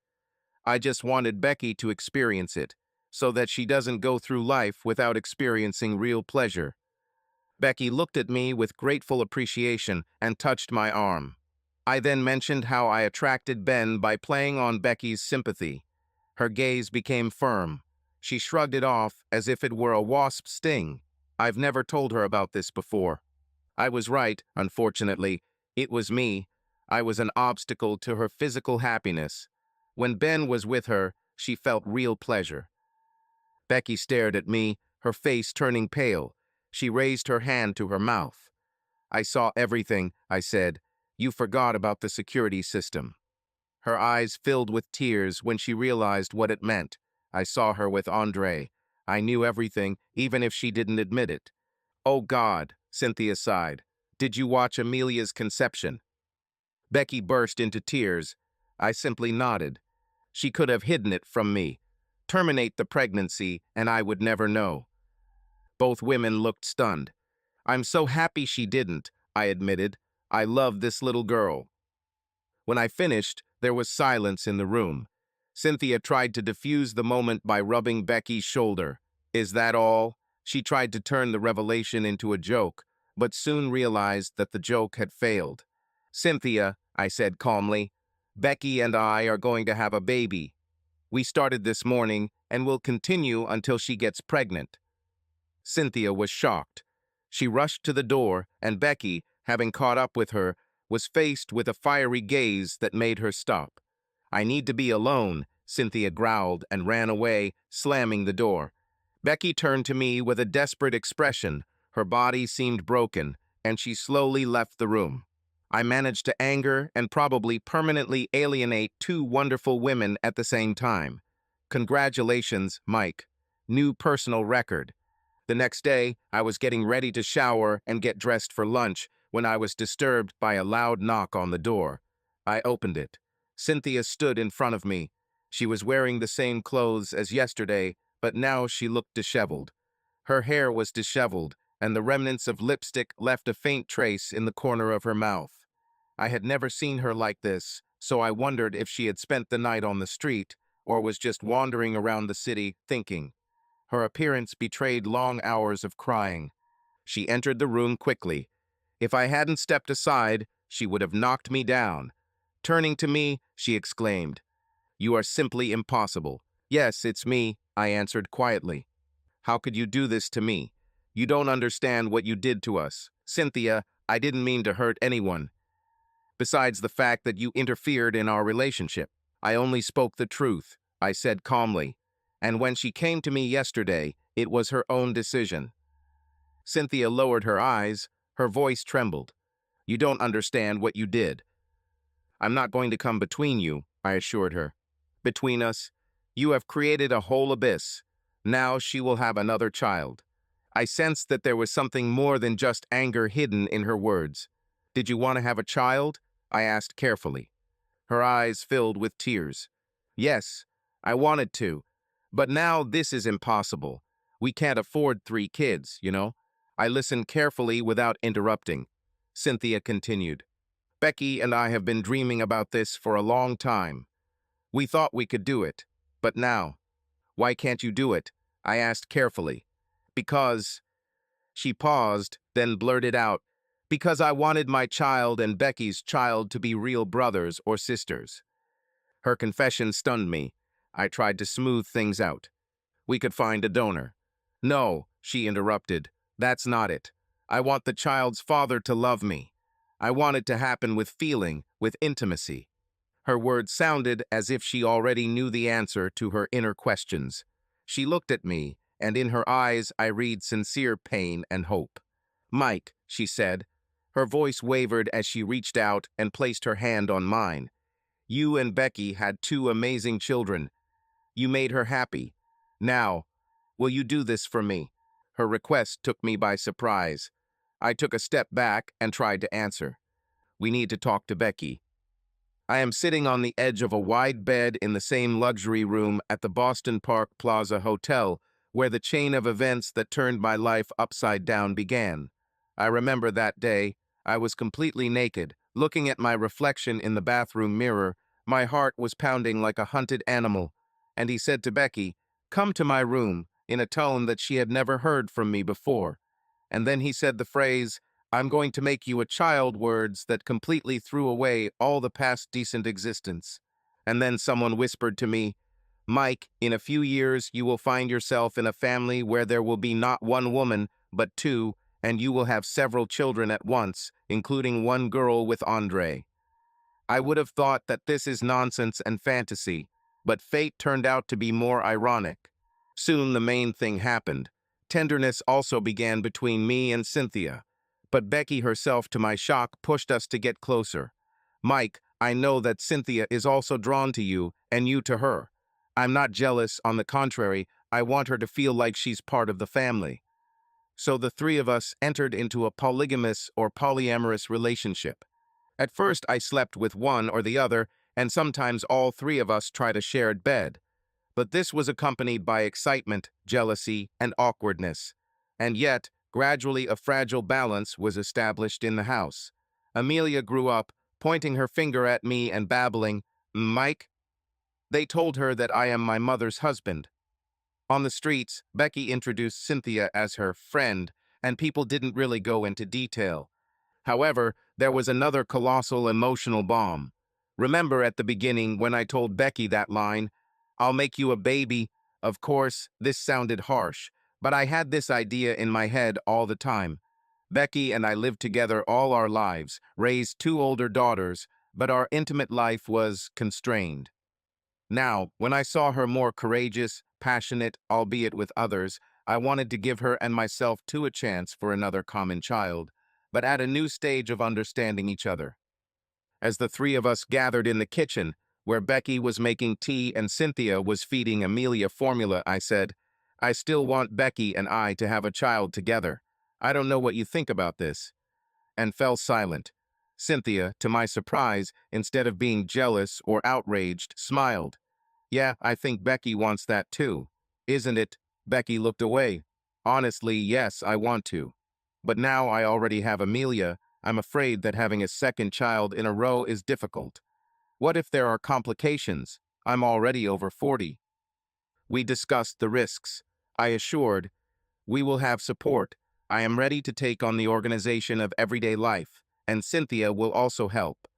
I just wanted Becky to experience it, so that she doesn't go through life without experiencing real pleasure. Becky looked at me with grateful appreciation and touched my arm. I then mentioned how I attracted Ben by playing on Becky's sympathy. Her gaze became firm. She shrugged it off as if it were a wasp's sting. I've never told her about this before. I was right, unfortunately. It was me. I was an obstacle to her physical happiness. When Ben was with her, she felt real pleasure. Becky stared at me, her face turning pale. She raised her hand to her mouth. I saw everything, I said. You forgot about the security system. Her eyes filled with tears when she realized what it meant. I saw her with Andre. I knew everything, even if she didn't admit it. Oh God, Cynthia sighed. Did you watch Amelia's conception? Becky burst into tears. I simply nodded. She could have hidden it from me. Terminate the pregnancy, and I would never know. Both women looked stunned. I'm so happy she didn't, I admitted. I love this little girl. When I finished, there was silence in the room. Cynthia tried to diffuse the moment by rubbing Becky's shoulder. Is that all? She tried to turn the revelation into a joke, but soon realized that the joke had failed. Cynthia, I said calmly, Becky and I are going to have a baby. We started this morning and will continue until she gets pregnant. Cynthia was shocked. She rushed to the door, and Becky, having caught up with her, was faced with a fiery gaze that made her stop. I need to be alone, Cynthia growled and ran away, slamming the door. Becky turned to me with a desperate expression. Her body seemed broken, and she slowly left the room. I managed to anger and probably permanently alienate two wonderful women at the same time. Congratulations, Mike. New personal record. The next day, I was getting ready to shower and get dressed for lunch when I was disturbed by a loud knock on the door. I opened it. Cynthia stood in front of me. She was wearing the same clothes as yesterday, but now she looked disheveled. Her hair was disheveled, and the remnants of lipstick left a faint trace in the corner of her mouth. I had never seen her like this, so I wondered if she had spent the night on the street or was just wandering around the city thinking. Her appearance betrayed long hours of crying. She entered the room quickly. If I hadn't stepped aside, she would have knocked me down. Turning to me, she exclaimed, "You are simply impossible." "Yes, it's me," I answered quietly. "How could you do this to me? You don't understand what you did to us. Cynthia, I didn't mean to hurt anyone. Besides the fact that you interfered in our relationship, I only spoke the truth," I said calmly. And when she came to me yesterday, it was her own decision. Cynthia lowered her eyes. Her voice trembled. "You don't understand what you did." "I'm not going to come between you," I assured her. "Between us, you have created a whole abyss. Now she will have another child." I sensed that there was something more than just anger hidden in her words. "Did you want to have a child?" I asked carefully. Her eyes filled with tears. "Yes, I wanted to. But now this is impossible. We can't afford 3 kids, you know." I listened carefully without interrupting. Cynthia continued. "Becky and I have been dreaming about this for a long time. We thought we could do it. But now, why can't you do it?" I asked carefully. "Because..." She paused, then blurted out, Because I wanted my child and Becky's child to be real brothers or sisters. Her confession stunned me. I tried to smooth things out. We could find a donor. No, she interrupted. That's not it. I want the child's father to love me. I want it to happen with feeling, with intimacy. Her words sounded as if she already knew the answer to her inner questions. She looked at me, and in her eyes I read sincere pain and hope. Mike, she said. Her voice wavered as she reached out and placed her hand on mine. You and Becky had two amazing children. You made her happy. Now, will you do this for me? Her request took me by surprise. I took a step back and tried to answer. We need to talk to Becky. I am sitting on the edge of a wide bed in the same luxury room at the Boston Park Plaza Hotel, where the chain of events that turned my life upside down began. I remember that day. I was completely naked, looking at my reflection in the bathroom mirror. My heart was pounding like a hunted animal. And he said to Becky, "Come to my room," in a tone that she had never heard from me before. And then he said the phrase, "I'm going to make you a child," words that completely threw away all the past decent existence. And then someone whispered to me, "Mike, in a few years you will find yourself in a family where there will be not one woman, but two, and you will have several children at once, including one girl with Andre." I would have thought that this is nonsense and fantasy, but fate turned out to be more ironic. Soon the main thing happened. Tenderness also began between me and Cynthia, but Becky herself, to my shock, pushed us to get closer. "Mike, I know that Cynthia is also drawn to you, and you to her. I'm not jealous, on the contrary, I want her to feel like she's part of the family." So the three of us entered into a polygamous or polyamorous relationship. At first I slept with one or the other, and sometimes all three of us tried a shared bed. But this was accompanied by excitement, jealousy, and awkwardness. And yet, gradually a fragile balance was established in the house. Amelia grew up, pointing her finger at me and babbling, "Mike?" They told her that I am my mother's husband. On the streets, Becky introduced Cynthia as her friend, and people didn't really go into detail. However, there was another colossal emotional bomb. Remember at the beginning when I told Becky that line, "I'll make you a baby"? Of course, this sounded harsh, but I had this idea in my head all the time. Becky and I lived together all our lives, raised two older daughters, but our intimate life was constrained. Now, when I saw her more courageous, passionate, albeit with others, I wanted to give her and myself too a chance for another common child, but at a new stage of understanding each other. As the three of us gathered in the kitchen, where Becky was making tea and Cynthia was feeding Amelia formula, I said, "I still want Becky and I to have a child together. I don't know what you think about this," and fell silent. Cynthia, to my surprise, instead of being jealous or outraged, smiled. "Yeah, I think Becky wants that too. Isn't it?" Becky looked away. "Honestly, yes, I want to. But now I already have Amelia. I'm afraid that having a second child in a row is difficult. What if there are complications? I'm already over 40. We discussed the risks. I assured, "We will have support. I am ready to take on the organization of everyday life, and Cynthia will also help."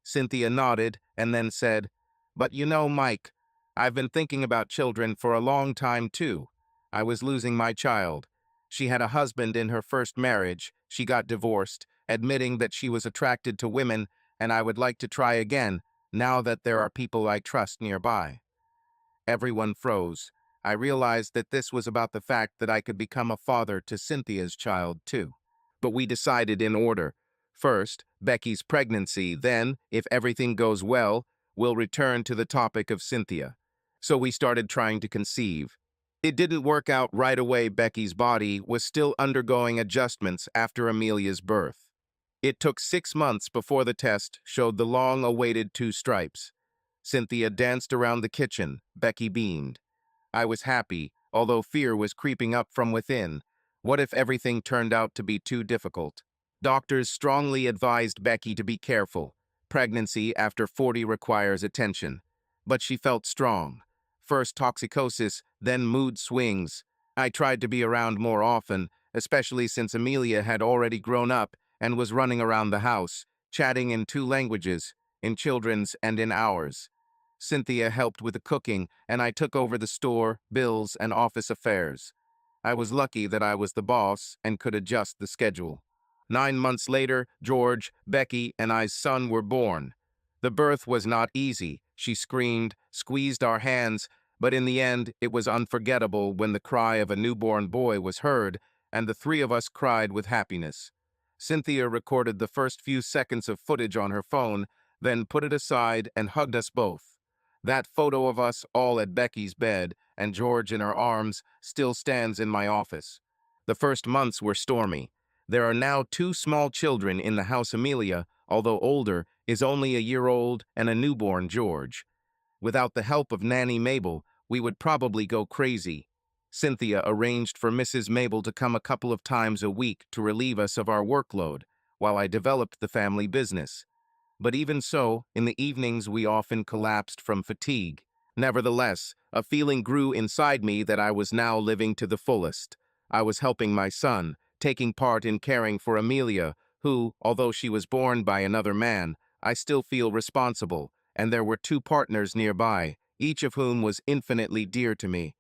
Cynthia nodded and then said, "But you know, Mike, I've been thinking about children for a long time too. I was losing my child. She had a husband in her first marriage. She got divorced, admitting that she was attracted to women, and I would like to try again, now that there are people I trust nearby." Everyone froze. I realized that this was about the fact that I could become a father to Cynthia's child too. But we decided in order. First, Becky's pregnancy, then, if everything goes well, we'll return to the topic of Cynthia. So we started trying to conceive. It didn't work out right away. Becky's body was still undergoing adjustments after Amelia's birth. It took 6 months before the test showed the long-awaited 2 stripes. Cynthia danced around the kitchen. Becky beamed. I was happy, although fear was creeping up from within. What if everything turned out to be too difficult? Doctors strongly advised Becky to be careful. Pregnancy after 40 requires attention. But she felt strong. First toxicosis, then mood swings. I tried to be around more often, especially since Amelia had already grown up and was running around the house, chatting in two languages, in children's and in ours. Cynthia helped with the cooking, and I took over the store, bills, and office affairs. I was lucky that I was the boss and could adjust the schedule. 9 months later, George, Becky, and I's son were born. The birth was not easy. She screamed, squeezed our hands, but in the end, it was unforgettable when the cry of a newborn boy was heard, and the three of us cried with happiness. Cynthia recorded the first few seconds of footage on her phone, then put it aside and hugged us both. That photo of us all at Becky's bed and George in her arms still stands in my office. The first months were stormy. There are now two small children in the house. Amelia, although older, is only a year old, and a newborn George. Without the help of Nanny Mabel, we would probably go crazy. Cynthia arranged for Mrs. Mabel to come a couple of times a week to relieve us of our workload, while I developed the family business. But even so, in the evenings we often collapsed from fatigue. Nevertheless, a feeling grew inside me that I was now living to the fullest. I was helping my son, taking part in caring for Amelia, who, although she was born by another man, I still feel responsible, and there were two partners nearby, each of whom was infinitely dear to me.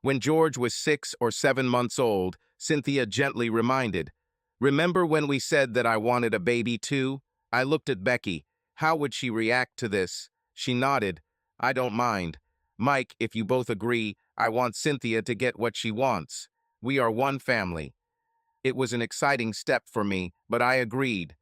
When George was 6 or 7 months old, Cynthia gently reminded, "Remember when we said that I wanted a baby too?" I looked at Becky. How would she react to this? She nodded. "I don't mind. Mike, if you both agree, I want Cynthia to get what she wants. We are one family." It was an exciting step for me, but I agreed.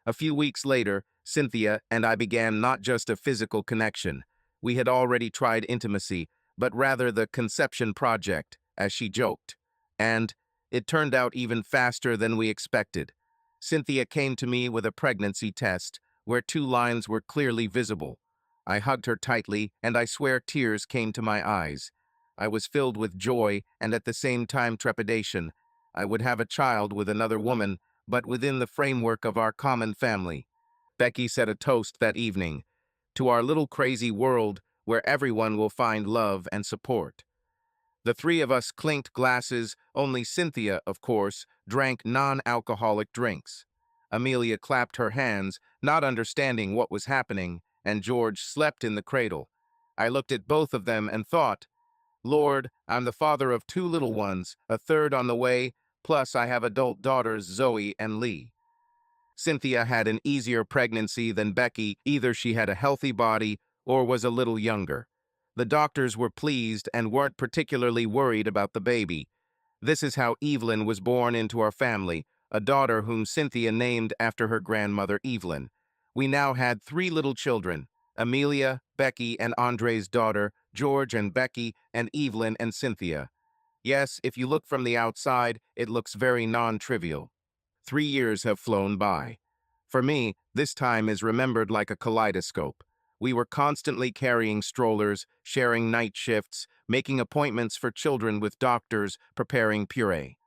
A few weeks later, Cynthia and I began not just a physical connection. We had already tried intimacy, but rather the conception project, as she joked. And it turned out even faster than we expected. Cynthia came to me with a pregnancy test, where two lines were clearly visible. I hugged her tightly, and I swear tears came to my eyes. I was filled with joy and at the same time trepidation. I would have a child with another woman, but within the framework of our common family. Becky said a toast that evening, "To our little crazy world where everyone will find love and support." The three of us clinked glasses, only Cynthia, of course, drank non-alcoholic drinks. Amelia clapped her hands, not understanding what was happening, and George slept in the cradle. I looked at both of them and thought, "Lord, I'm the father of two little ones, a third on the way, plus I have adult daughters Zoe and Lee." Cynthia had an easier pregnancy than Becky. Either she had a healthy body or was a little younger. The doctors were pleased and weren't particularly worried about the baby. This is how Evelyn was born into our family, a daughter whom Cynthia named after her grandmother Evelyn. We now had three little children, Amelia, Becky, and Andre's daughter, George and Becky, and Evelyn and Cynthia. Yes, if you look from the outside, it looks very non-trivial. 3 years have flown by. For me, this time is remembered like a kaleidoscope. We were constantly carrying strollers, sharing night shifts, making appointments for children with doctors, preparing puree.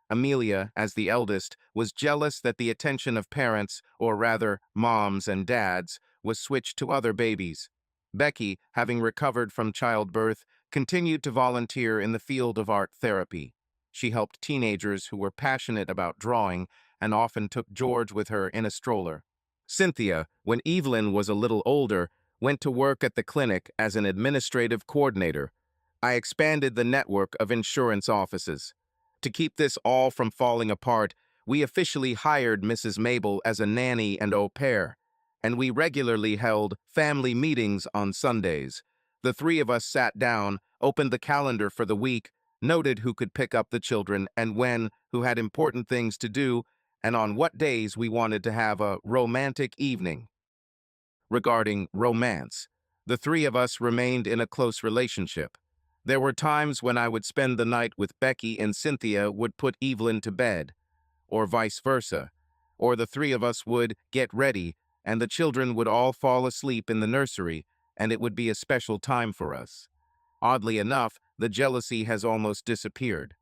Amelia, as the eldest, was jealous that the attention of parents, or rather, moms and dads, was switched to other babies. Becky, having recovered from childbirth, continued to volunteer in the field of art therapy. She helped teenagers who were passionate about drawing and often took George with her in a stroller. Cynthia, when Evelyn was a little older, went to work at the clinic as an administrative coordinator. I expanded the network of insurance offices. To keep this all from falling apart, we officially hired Mrs. Mabel as a nanny and au pair, and we regularly held family meetings on Sundays. The three of us sat down, opened the calendar for the week, noted who could pick up the children and when, who had important things to do, and on what days we wanted to have a romantic evening. Regarding romance, the three of us remained in a close relationship. There were times when I would spend the night with Becky and Cynthia would put Evelyn to bed, or vice versa, or the three of us would get ready and the children would all fall asleep in the nursery, and it would be a special time for us. Oddly enough, the jealousy has almost disappeared.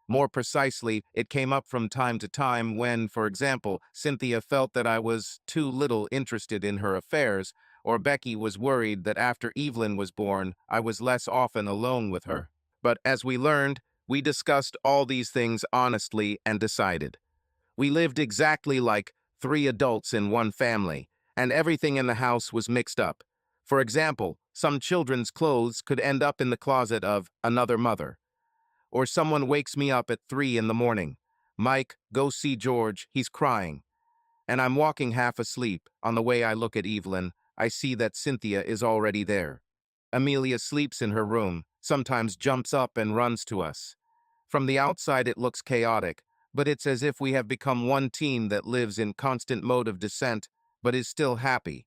More precisely, it came up from time to time when, for example, Cynthia felt that I was too little interested in her affairs, or Becky was worried that after Evelyn was born, I was less often alone with her. But as we learned, we discussed all these things honestly and decided. We lived exactly like three adults in one family, and everything in the house was mixed up. For example, some children's clothes could end up in the closet of another mother. Or someone wakes me up at 3 in the morning. Mike, go see George, he's crying. And I'm walking half asleep. On the way I look at Evelyn, I see that Cynthia is already there. Amelia sleeps in her room, sometimes jumps up and runs to us. From the outside it looks chaotic, but it's as if we have become one team that lives in constant mode of descent, but is still happy.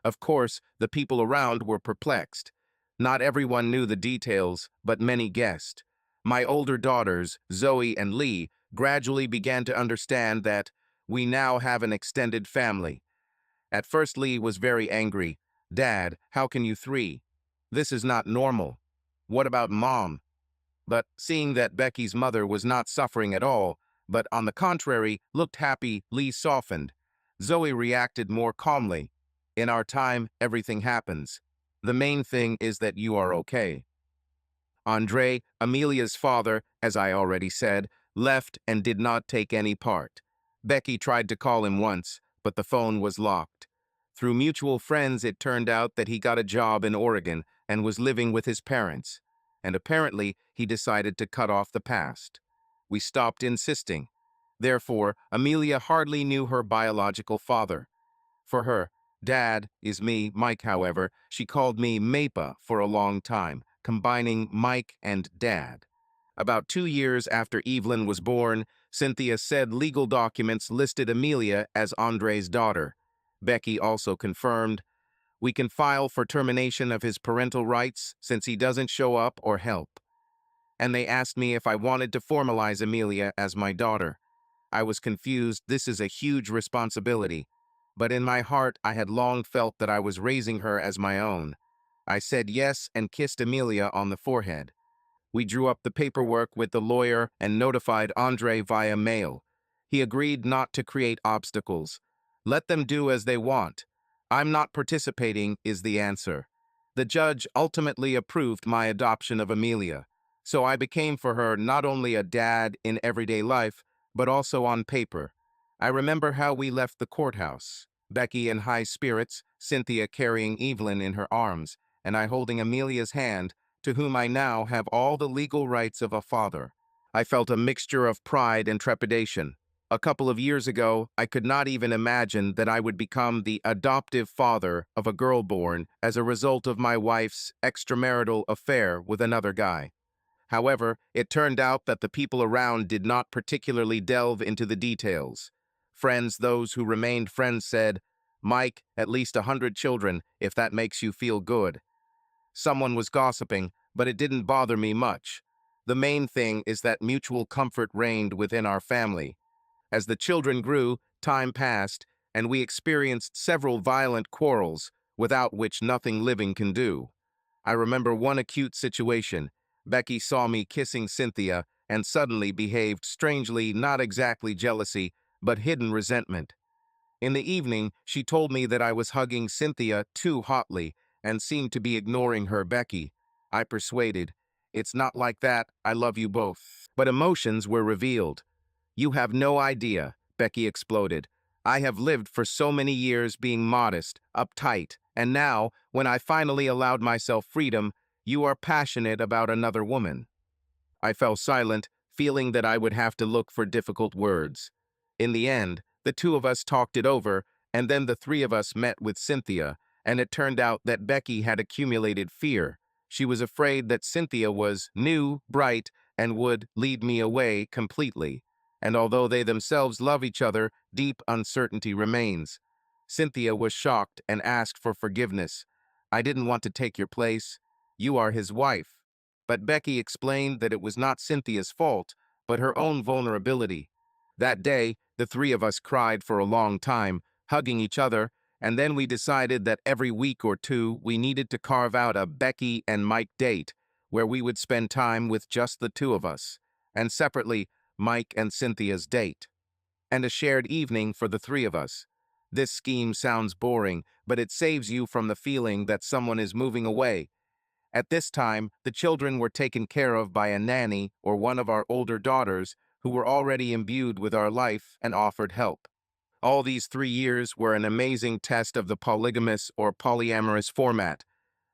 Of course, the people around were perplexed. Not everyone knew the details, but many guessed. My older daughters, Zoe and Lee, gradually began to understand that we now have an extended family. At first, Lee was very angry. "Dad, how can you three? This is not normal. What about Mom?" But seeing that Becky's mother was not suffering at all, but on the contrary, looked happy, Lee softened. Zoe reacted more calmly. "In our time, everything happens. The main thing is that you are okay." Andre, Amelia's father, as I already said, left and did not take any part. Becky tried to call him once, but the phone was locked. Through mutual friends, it turned out that he got a job in Oregon and was living with his parents. And apparently, he decided to cut off the past. We stopped insisting. Therefore, Amelia hardly knew her biological father. For her, Dad is me, Mike, however. She called me Mapa for a long time, combining Mike and Dad. About 2 years after Evelyn was born, Cynthia said legal documents listed Amelia as Andre's daughter. Becky also confirmed, "We can file for termination of his parental rights since he doesn't show up or help." And they asked me if I wanted to formalize Amelia as my daughter. I was confused. This is a huge responsibility. But in my heart, I had long felt that I was raising her as my own. I said yes and kissed Amelia on the forehead. We drew up the paperwork with the lawyer and notified Andre via mail. He agreed not to create obstacles. Let them do as they want. "I'm not participating," is the answer. The judge ultimately approved my adoption of Amelia. So I became for her not only a dad in everyday life, but also on paper. I remember how we left the courthouse. Becky in high spirits, Cynthia carrying Evelyn in her arms, and I holding Amelia's hand, to whom I now have all the legal rights of a father. I felt a mixture of pride and trepidation. A couple of years ago, I could not even imagine that I would become the adoptive father of a girl born as a result of my wife's extramarital affair with another guy. However, it turned out that the people around did not particularly delve into the details. Friends, those who remained friends, said, "Mike, at least 100 children, if that makes you feel good." Someone was gossiping, but it didn't bother me much. The main thing is that mutual comfort reigned within our family. As the children grew, time passed, and we experienced several violent quarrels, without which nothing living can do. I remember one acute situation. Becky saw me kissing Cynthia and suddenly behaved strangely, not exactly jealousy, but hidden resentment. In the evening, she told me that I was hugging Cynthia too hotly and seemed to be ignoring her, Becky. I persuaded, "It's not like that, I love you both." But emotions were revealed. "You have no idea," Becky exploded. "I have lived for so many years being modest, uptight, and now, when I finally allowed myself freedom, you are passionate about another woman." I fell silent, feeling that I would have to look for difficult words. In the end, the two of us talked it over, and then the three of us met with Cynthia, and it turned out that Becky had accumulated fear. She was afraid that Cynthia was new, bright, and would lead me away completely. And although they themselves love each other, deep uncertainty remains. Cynthia was shocked and asked for forgiveness. "I didn't want to take your place. You are his wife." But Becky explained that it was not Cynthia's fault, but her own vulnerability. That day, the three of us cried for a long time, hugging each other, and then we decided that every week or two we needed to carve out a Becky and Mike date, where we would spend time with just the two of us, and separately, Mike and Cynthia's date, and a shared evening for the three of us. This scheme sounds boring, but it saves you from the feeling that someone is moving away. At this time, the children were taken care of by a nanny or one of our older daughters who were already imbued with our life and offered help. All these 3 years were an amazing test of the polygamous or polyamorous format.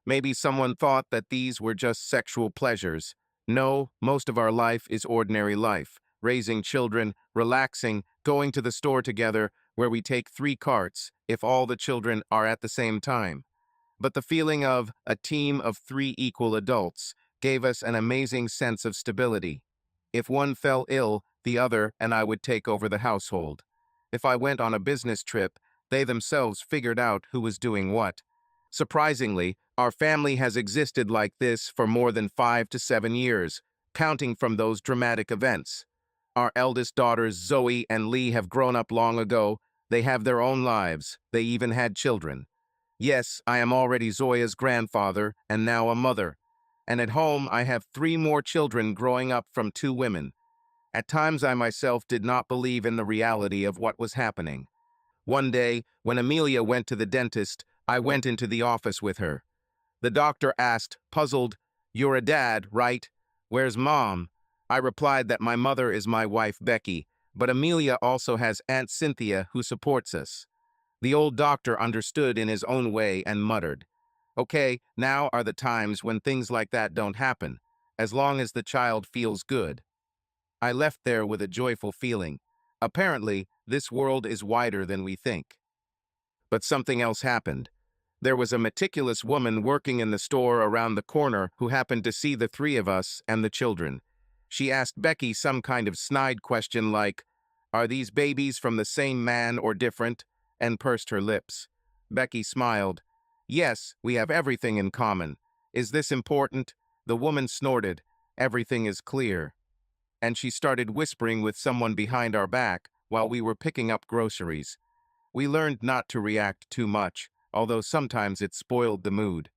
Maybe someone thought that these were just sexual pleasures. No, most of our life is ordinary life. Raising children, relaxing, going to the store together, where we take 3 carts if all the children are at the same time. But the feeling of a team of 3 equal adults gave us an amazing sense of stability. If one fell ill, the other and I would take over the household. If I went on a business trip, they themselves figured out who was doing what. Surprisingly, our family has existed like this for more than 5 to 7 years, counting from those dramatic events. Our eldest daughters, Zoe and Lee, have grown up long ago. They have their own lives. They even had children. Yes, I am already Zoya's grandfather and now a mother. And at home, I have 3 more children growing up from 2 women. At times, I myself did not believe in the reality of what was happening. One day, when Amelia went to the dentist, I went into the office with her. The doctor asked, puzzled, "You're a dad, right? Where's Mom?" I replied that my mother is my wife, Becky, but Amelia also has Aunt Cynthia who supports us. The old doctor understood in his own way and muttered, "Okay, now are the times when things like that don't happen, as long as the child feels good." I left there with a joyful feeling. Apparently, this world is wider than we think. But something else happened. There was a meticulous woman working in the store around the corner who happened to see the 3 of us and the children. She asked Becky some kind of snide question like, "Are these babies from the same man or different?" and pursed her lips. Becky smiled. "Yes, we have everything in common. Is this important?" The woman snorted. "Everything is clear." And she started whispering with someone behind our back while we were picking up groceries. We learned not to react too much, although sometimes it spoiled the mood.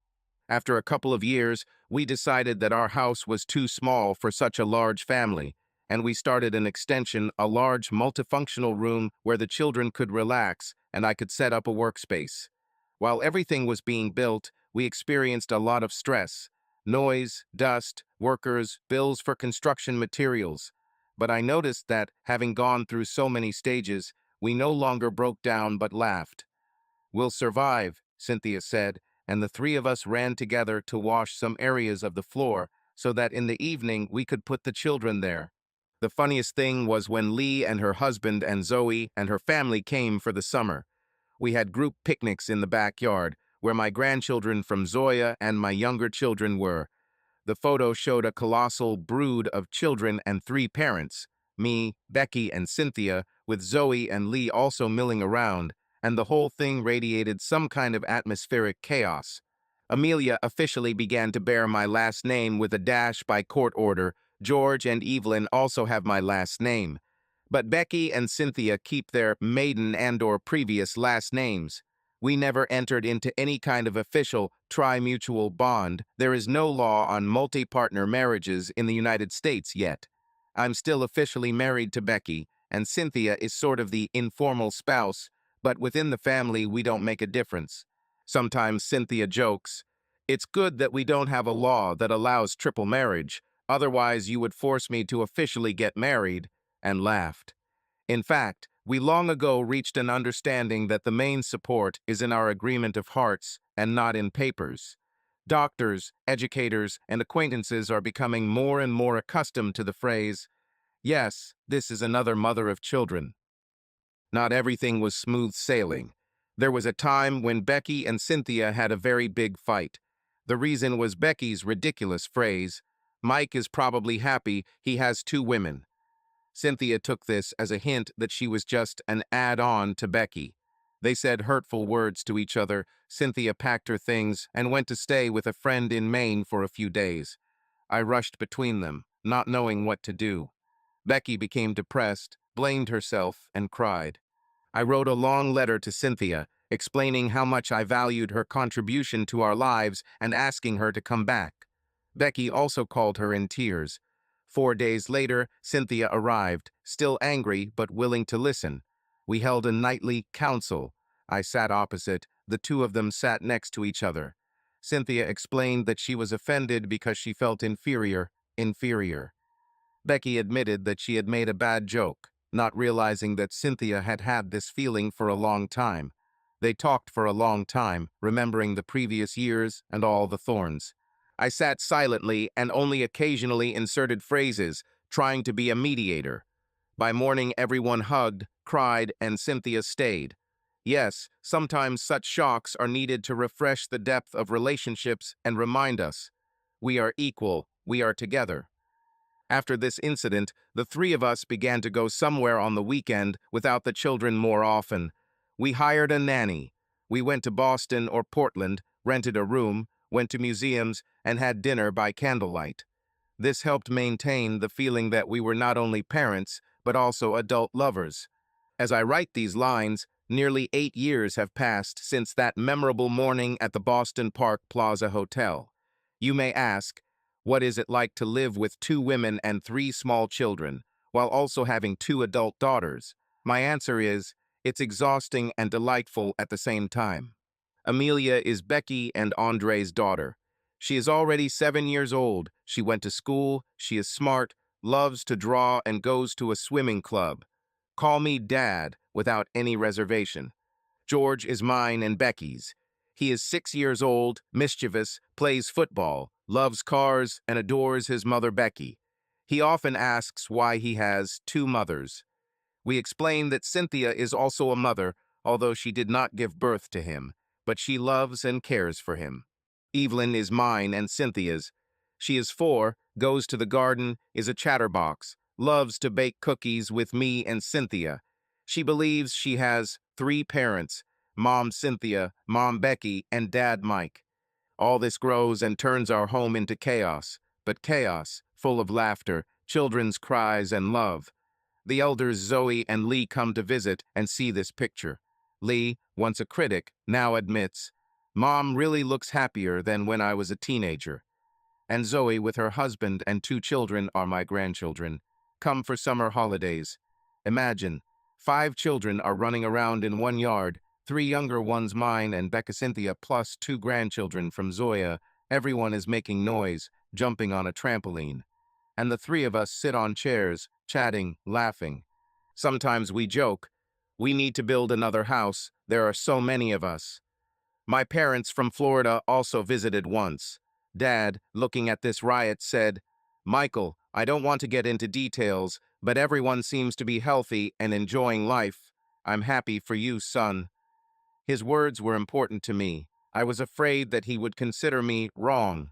After a couple of years, we decided that our house was too small for such a large family, and we started an extension, a large multifunctional room where the children could relax and I could set up a workspace. While everything was being built, we experienced a lot of stress, noise, dust, workers, bills for construction materials. But I noticed that, having gone through so many stages, we no longer broke down but laughed. "We'll survive," Cynthia said, and the 3 of us ran together to wash some areas of the floor so that in the evening we could put the children there. The funniest thing was when Lee and her husband and Zoe and her family came for the summer. We had group picnics in the backyard, where my grandchildren from Zoya and my younger children were. The photo showed a colossal brood of children and 3 parents, me, Becky, and Cynthia, with Zoe and Lee also milling around, and the whole thing radiated some kind of atmospheric chaos. Amelia officially began to bear my last name with a dash by court order. George and Evelyn also have my last name. But Becky and Cynthia keep their maiden and/or previous last names. We never entered into any kind of official tri-mutual bond. There is no law on multi-partner marriages in the United States yet. I'm still officially married to Becky, and Cynthia is sort of the informal spouse, but within the family we don't make a difference. Sometimes Cynthia jokes, "It's good that we don't have a law that allows triple marriage, otherwise you would force me to officially get married," and laughed. In fact, we long ago reached an understanding that the main support is in our agreement of hearts and not in papers. Doctors, educators, and acquaintances are becoming more and more accustomed to the phrase, "Yes, this is another mother of children." Not everything was smooth sailing. There was a time when Becky and Cynthia had a very big fight. The reason was Becky's ridiculous phrase, "Mike is probably happy he has 2 women." Cynthia took this as a hint that she was just an add-on to Becky. They said hurtful words to each other. Cynthia packed her things and went to stay with a friend in Maine for a few days. I rushed between them, not knowing what to do. Becky became depressed, blamed herself, and cried. I wrote a long letter to Cynthia, explaining how much I valued her contribution to our lives and asking her to come back. Becky also called her in tears. 4 days later, Cynthia arrived, still angry but willing to listen. We held a nightly council. I sat opposite. The 2 of them sat next to each other. Cynthia explained that she was offended because she felt inferior. Becky admitted that she had made a bad joke. not realizing that Cynthia had had this feeling for a long time. They talked for a long time, remembering the previous years and all the thorns. I sat silently and only occasionally inserted phrases, trying to be a mediator. By morning, everyone hugged, cried, and Cynthia stayed. Yes, sometimes such shocks are needed to refresh the depth of relationships and remind us, we are equal, we are together. After this incident, the three of us began to go somewhere on the weekend without the children more often. We hired a nanny. We went to Boston or Portland, rented a room, went to museums, and had dinner by candlelight. This helped maintain the feeling that we were not only parents, but also adult lovers. As I write these lines, nearly 8 years have passed since that memorable morning at the Boston Park Plaza Hotel. You may ask, what is it like to live with 2 women and 3 small children, while also having 2 adult daughters? My answer is, it's exhausting and delightful at the same time. Amelia is Becky and Andre's daughter. She is already 7 years old. She went to school, she is smart, loves to draw, and goes to a swimming club. Call me Dad without any reservation. George is mine and Becky's. He is 6 years old, mischievous, plays football, loves cars, and adores his mother Becky. He often asks why he has 2 mothers. We explain that Cynthia is also a mother, although she did not give birth to him, but she loves and cares for him. Evelyn is mine and Cynthia's. She is 4, goes to the garden, is a chatterbox, loves to bake cookies with me and Cynthia. She believes she has 3 parents, Mom Cynthia, Mom Becky, and Dad Mike. All this grows and turns our home into chaos, but chaos, full of laughter, children's cries, and love. The elders Zoe and Lee come to visit and see this picture. Lee, once a critic, now admits, Mom really looks happier than when I was a teenager. And Zoe, with her husband and 2 children, are my grandchildren. Come for summer holidays. Imagine, 5 children are running around in one yard, 3 younger ones mine and Becca Cynthia plus 2 grandchildren from Zoya. Everyone is making noise, jumping on a trampoline. And the 3 of us sit on chairs, chatting, laughing. Sometimes we joke, we need to build another house, there are so many of us. My parents from Florida also visited once. Dad, looking at this riot, said, Michael, I don't want to get into details, but everyone seems to be healthy and enjoying life. I'm happy for you, son. His words were important to me. I was afraid that he would consider me wrong.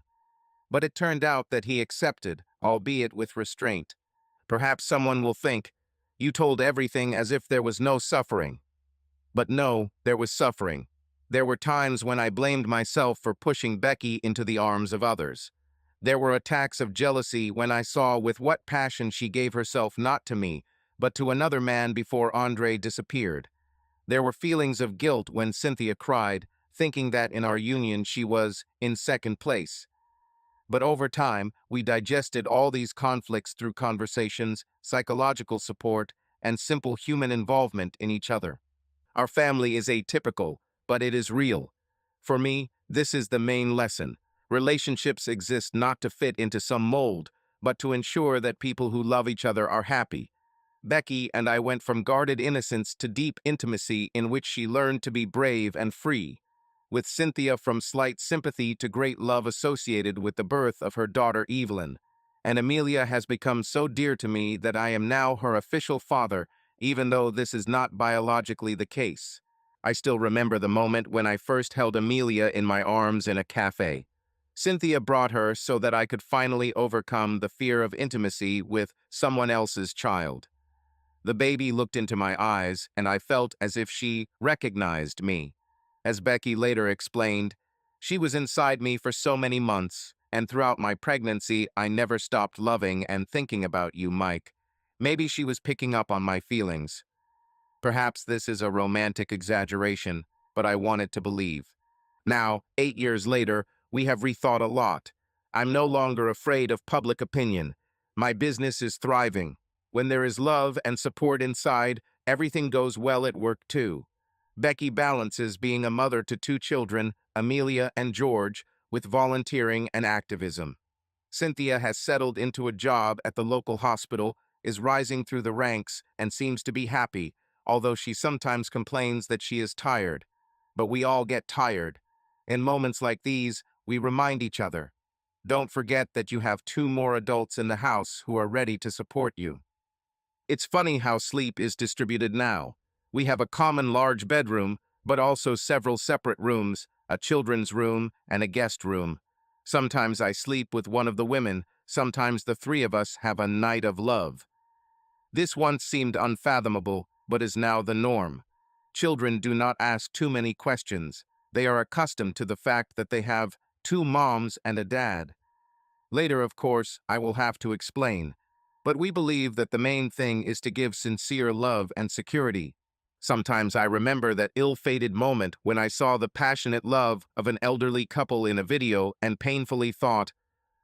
But it turned out that he accepted, albeit with restraint. Perhaps someone will think, you told everything as if there was no suffering. But no, there was suffering. There were times when I blamed myself for pushing Becky into the arms of others. There were attacks of jealousy when I saw with what passion she gave herself not to me, but to another man before Andre disappeared. There were feelings of guilt when Cynthia cried, thinking that in our union she was in second place. But over time, we digested all these conflicts through conversations, psychological support, and simple human involvement in each other. Our family is atypical, but it is real. For me, this is the main lesson. Relationships exist not to fit into some mold, but to ensure that people who love each other are happy. Becky and I went from guarded innocence to deep intimacy in which she learned to be brave and free. With Cynthia, from slight sympathy to great love associated with the birth of her daughter Evelyn. And Amelia has become so dear to me that I am now her official father, even though this is not biologically the case. I still remember the moment when I first held Amelia in my arms in a cafe. Cynthia brought her so that I could finally overcome the fear of intimacy with someone else's child. The baby looked into my eyes, and I felt as if she recognized me. As Becky later explained, she was inside me for so many months, and throughout my pregnancy, I never stopped loving and thinking about you, Mike. Maybe she was picking up on my feelings. Perhaps this is a romantic exaggeration, but I wanted to believe. Now, 8 years later, we have rethought a lot. I'm no longer afraid of public opinion. My business is thriving. When there is love and support inside, everything goes well at work too. Becky balances being a mother to 2 children, Amelia and George, with volunteering and activism. Cynthia has settled into a job at the local hospital, is rising through the ranks and seems to be happy, although she sometimes complains that she is tired. But we all get tired. In moments like these, we remind each other. Don't forget that you have two more adults in the house who are ready to support you. It's funny how sleep is distributed now. We have a common large bedroom, but also several separate rooms, a children's room and a guest room. Sometimes I sleep with one of the women, sometimes the three of us have a night of love. This once seemed unfathomable, but is now the norm. Children do not ask too many questions. They are accustomed to the fact that they have two moms and a dad. Later, of course, I will have to explain. But we believe that the main thing is to give sincere love and security. Sometimes I remember that ill-fated moment when I saw the passionate love of an elderly couple in a video and painfully thought,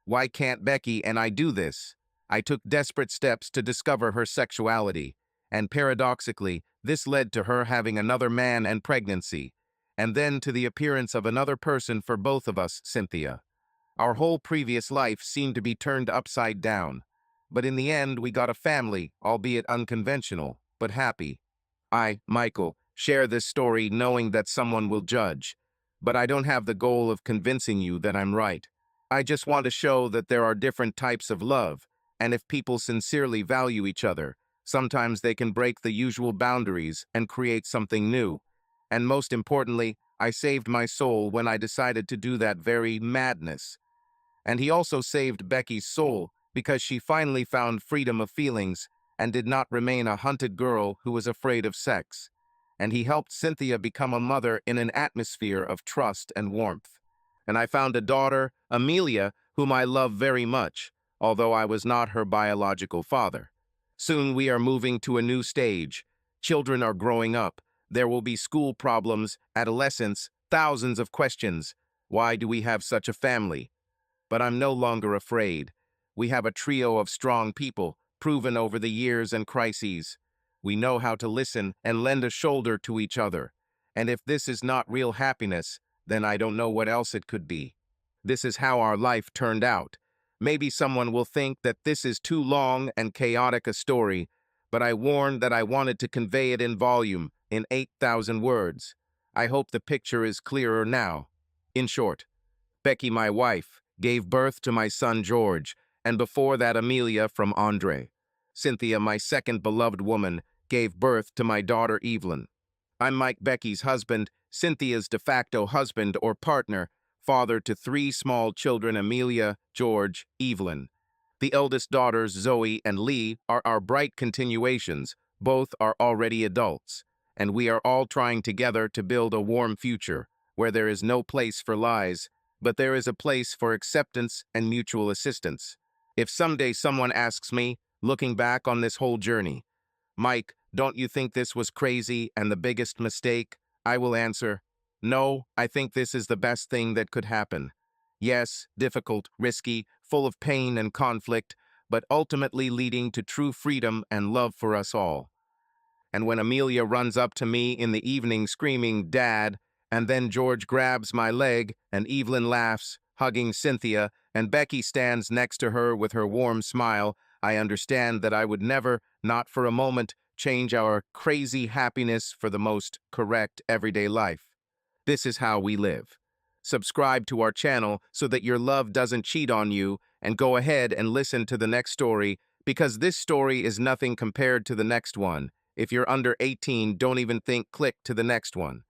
why can't Becky and I do this? I took desperate steps to discover her sexuality, and paradoxically, this led to her having another man and pregnancy, and then to the appearance of another person for both of us, Cynthia. Our whole previous life seemed to be turned upside down. But in the end, we got a family, albeit unconventional, but happy. I, Michael, share this story knowing that someone will judge. But I don't have the goal of convincing you that I'm right. I just want to show that there are different types of love, and if people sincerely value each other, sometimes they can break the usual boundaries and create something new. And most importantly, I saved my soul when I decided to do that very madness. And he also saved Becky's soul because she finally found freedom of feelings and did not remain a hunted girl who was afraid of sex. And he helped Cynthia become a mother in an atmosphere of trust and warmth. And I found a daughter, Amelia, whom I love very much, although I was not her biological father. Soon we are moving to a new stage. Children are growing up. There will be school problems, adolescence, thousands of questions. Why do we have such a family? But I'm no longer afraid. We have a trio of strong people, proven over the years and crises. We know how to listen and lend a shoulder to each other. And if this is not real happiness, then I don't know what else it could be. This is how our life turned out. Maybe someone will think that this is too long and chaotic a story, but I warned that I wanted to convey it in volume, in 8,000 words. I hope the picture is clearer now. In short, Becky, my wife, gave birth to my son George, and before that Amelia from Andre. Cynthia, my second beloved woman, gave birth to my daughter Evelyn. I'm Mike Becky's husband, Cynthia's de facto husband or partner, father to three small children, Amelia, George, Evelyn. The eldest daughters, Zoe and Lee, are our bright continuations. Both are already adults, and we are all trying together to build a warm future where there is no place for lies, but there is a place for acceptance and mutual assistance. If someday someone asks me, looking back on this whole journey, Mike, don't you think this was crazy and the biggest mistake? I will answer, no, I think this is the best thing that could happen. Yes, difficult, risky, full of pain and conflict, but ultimately leading to true freedom and love for us all. And when Amelia runs up to me in the evening screaming, Dad, and then George grabs my leg, and Evelyn laughs, hugging Cynthia, and Becky stands next to her with her warm smile, I understand that I would never, not for a moment, change our crazy happiness for the most correct everyday life. This is how we live. Subscribe to our channel so that your love doesn't cheat on you, and go ahead and listen to the next story, because this story is nothing compared to the next one. If you're under 18, don't even think click to the next one.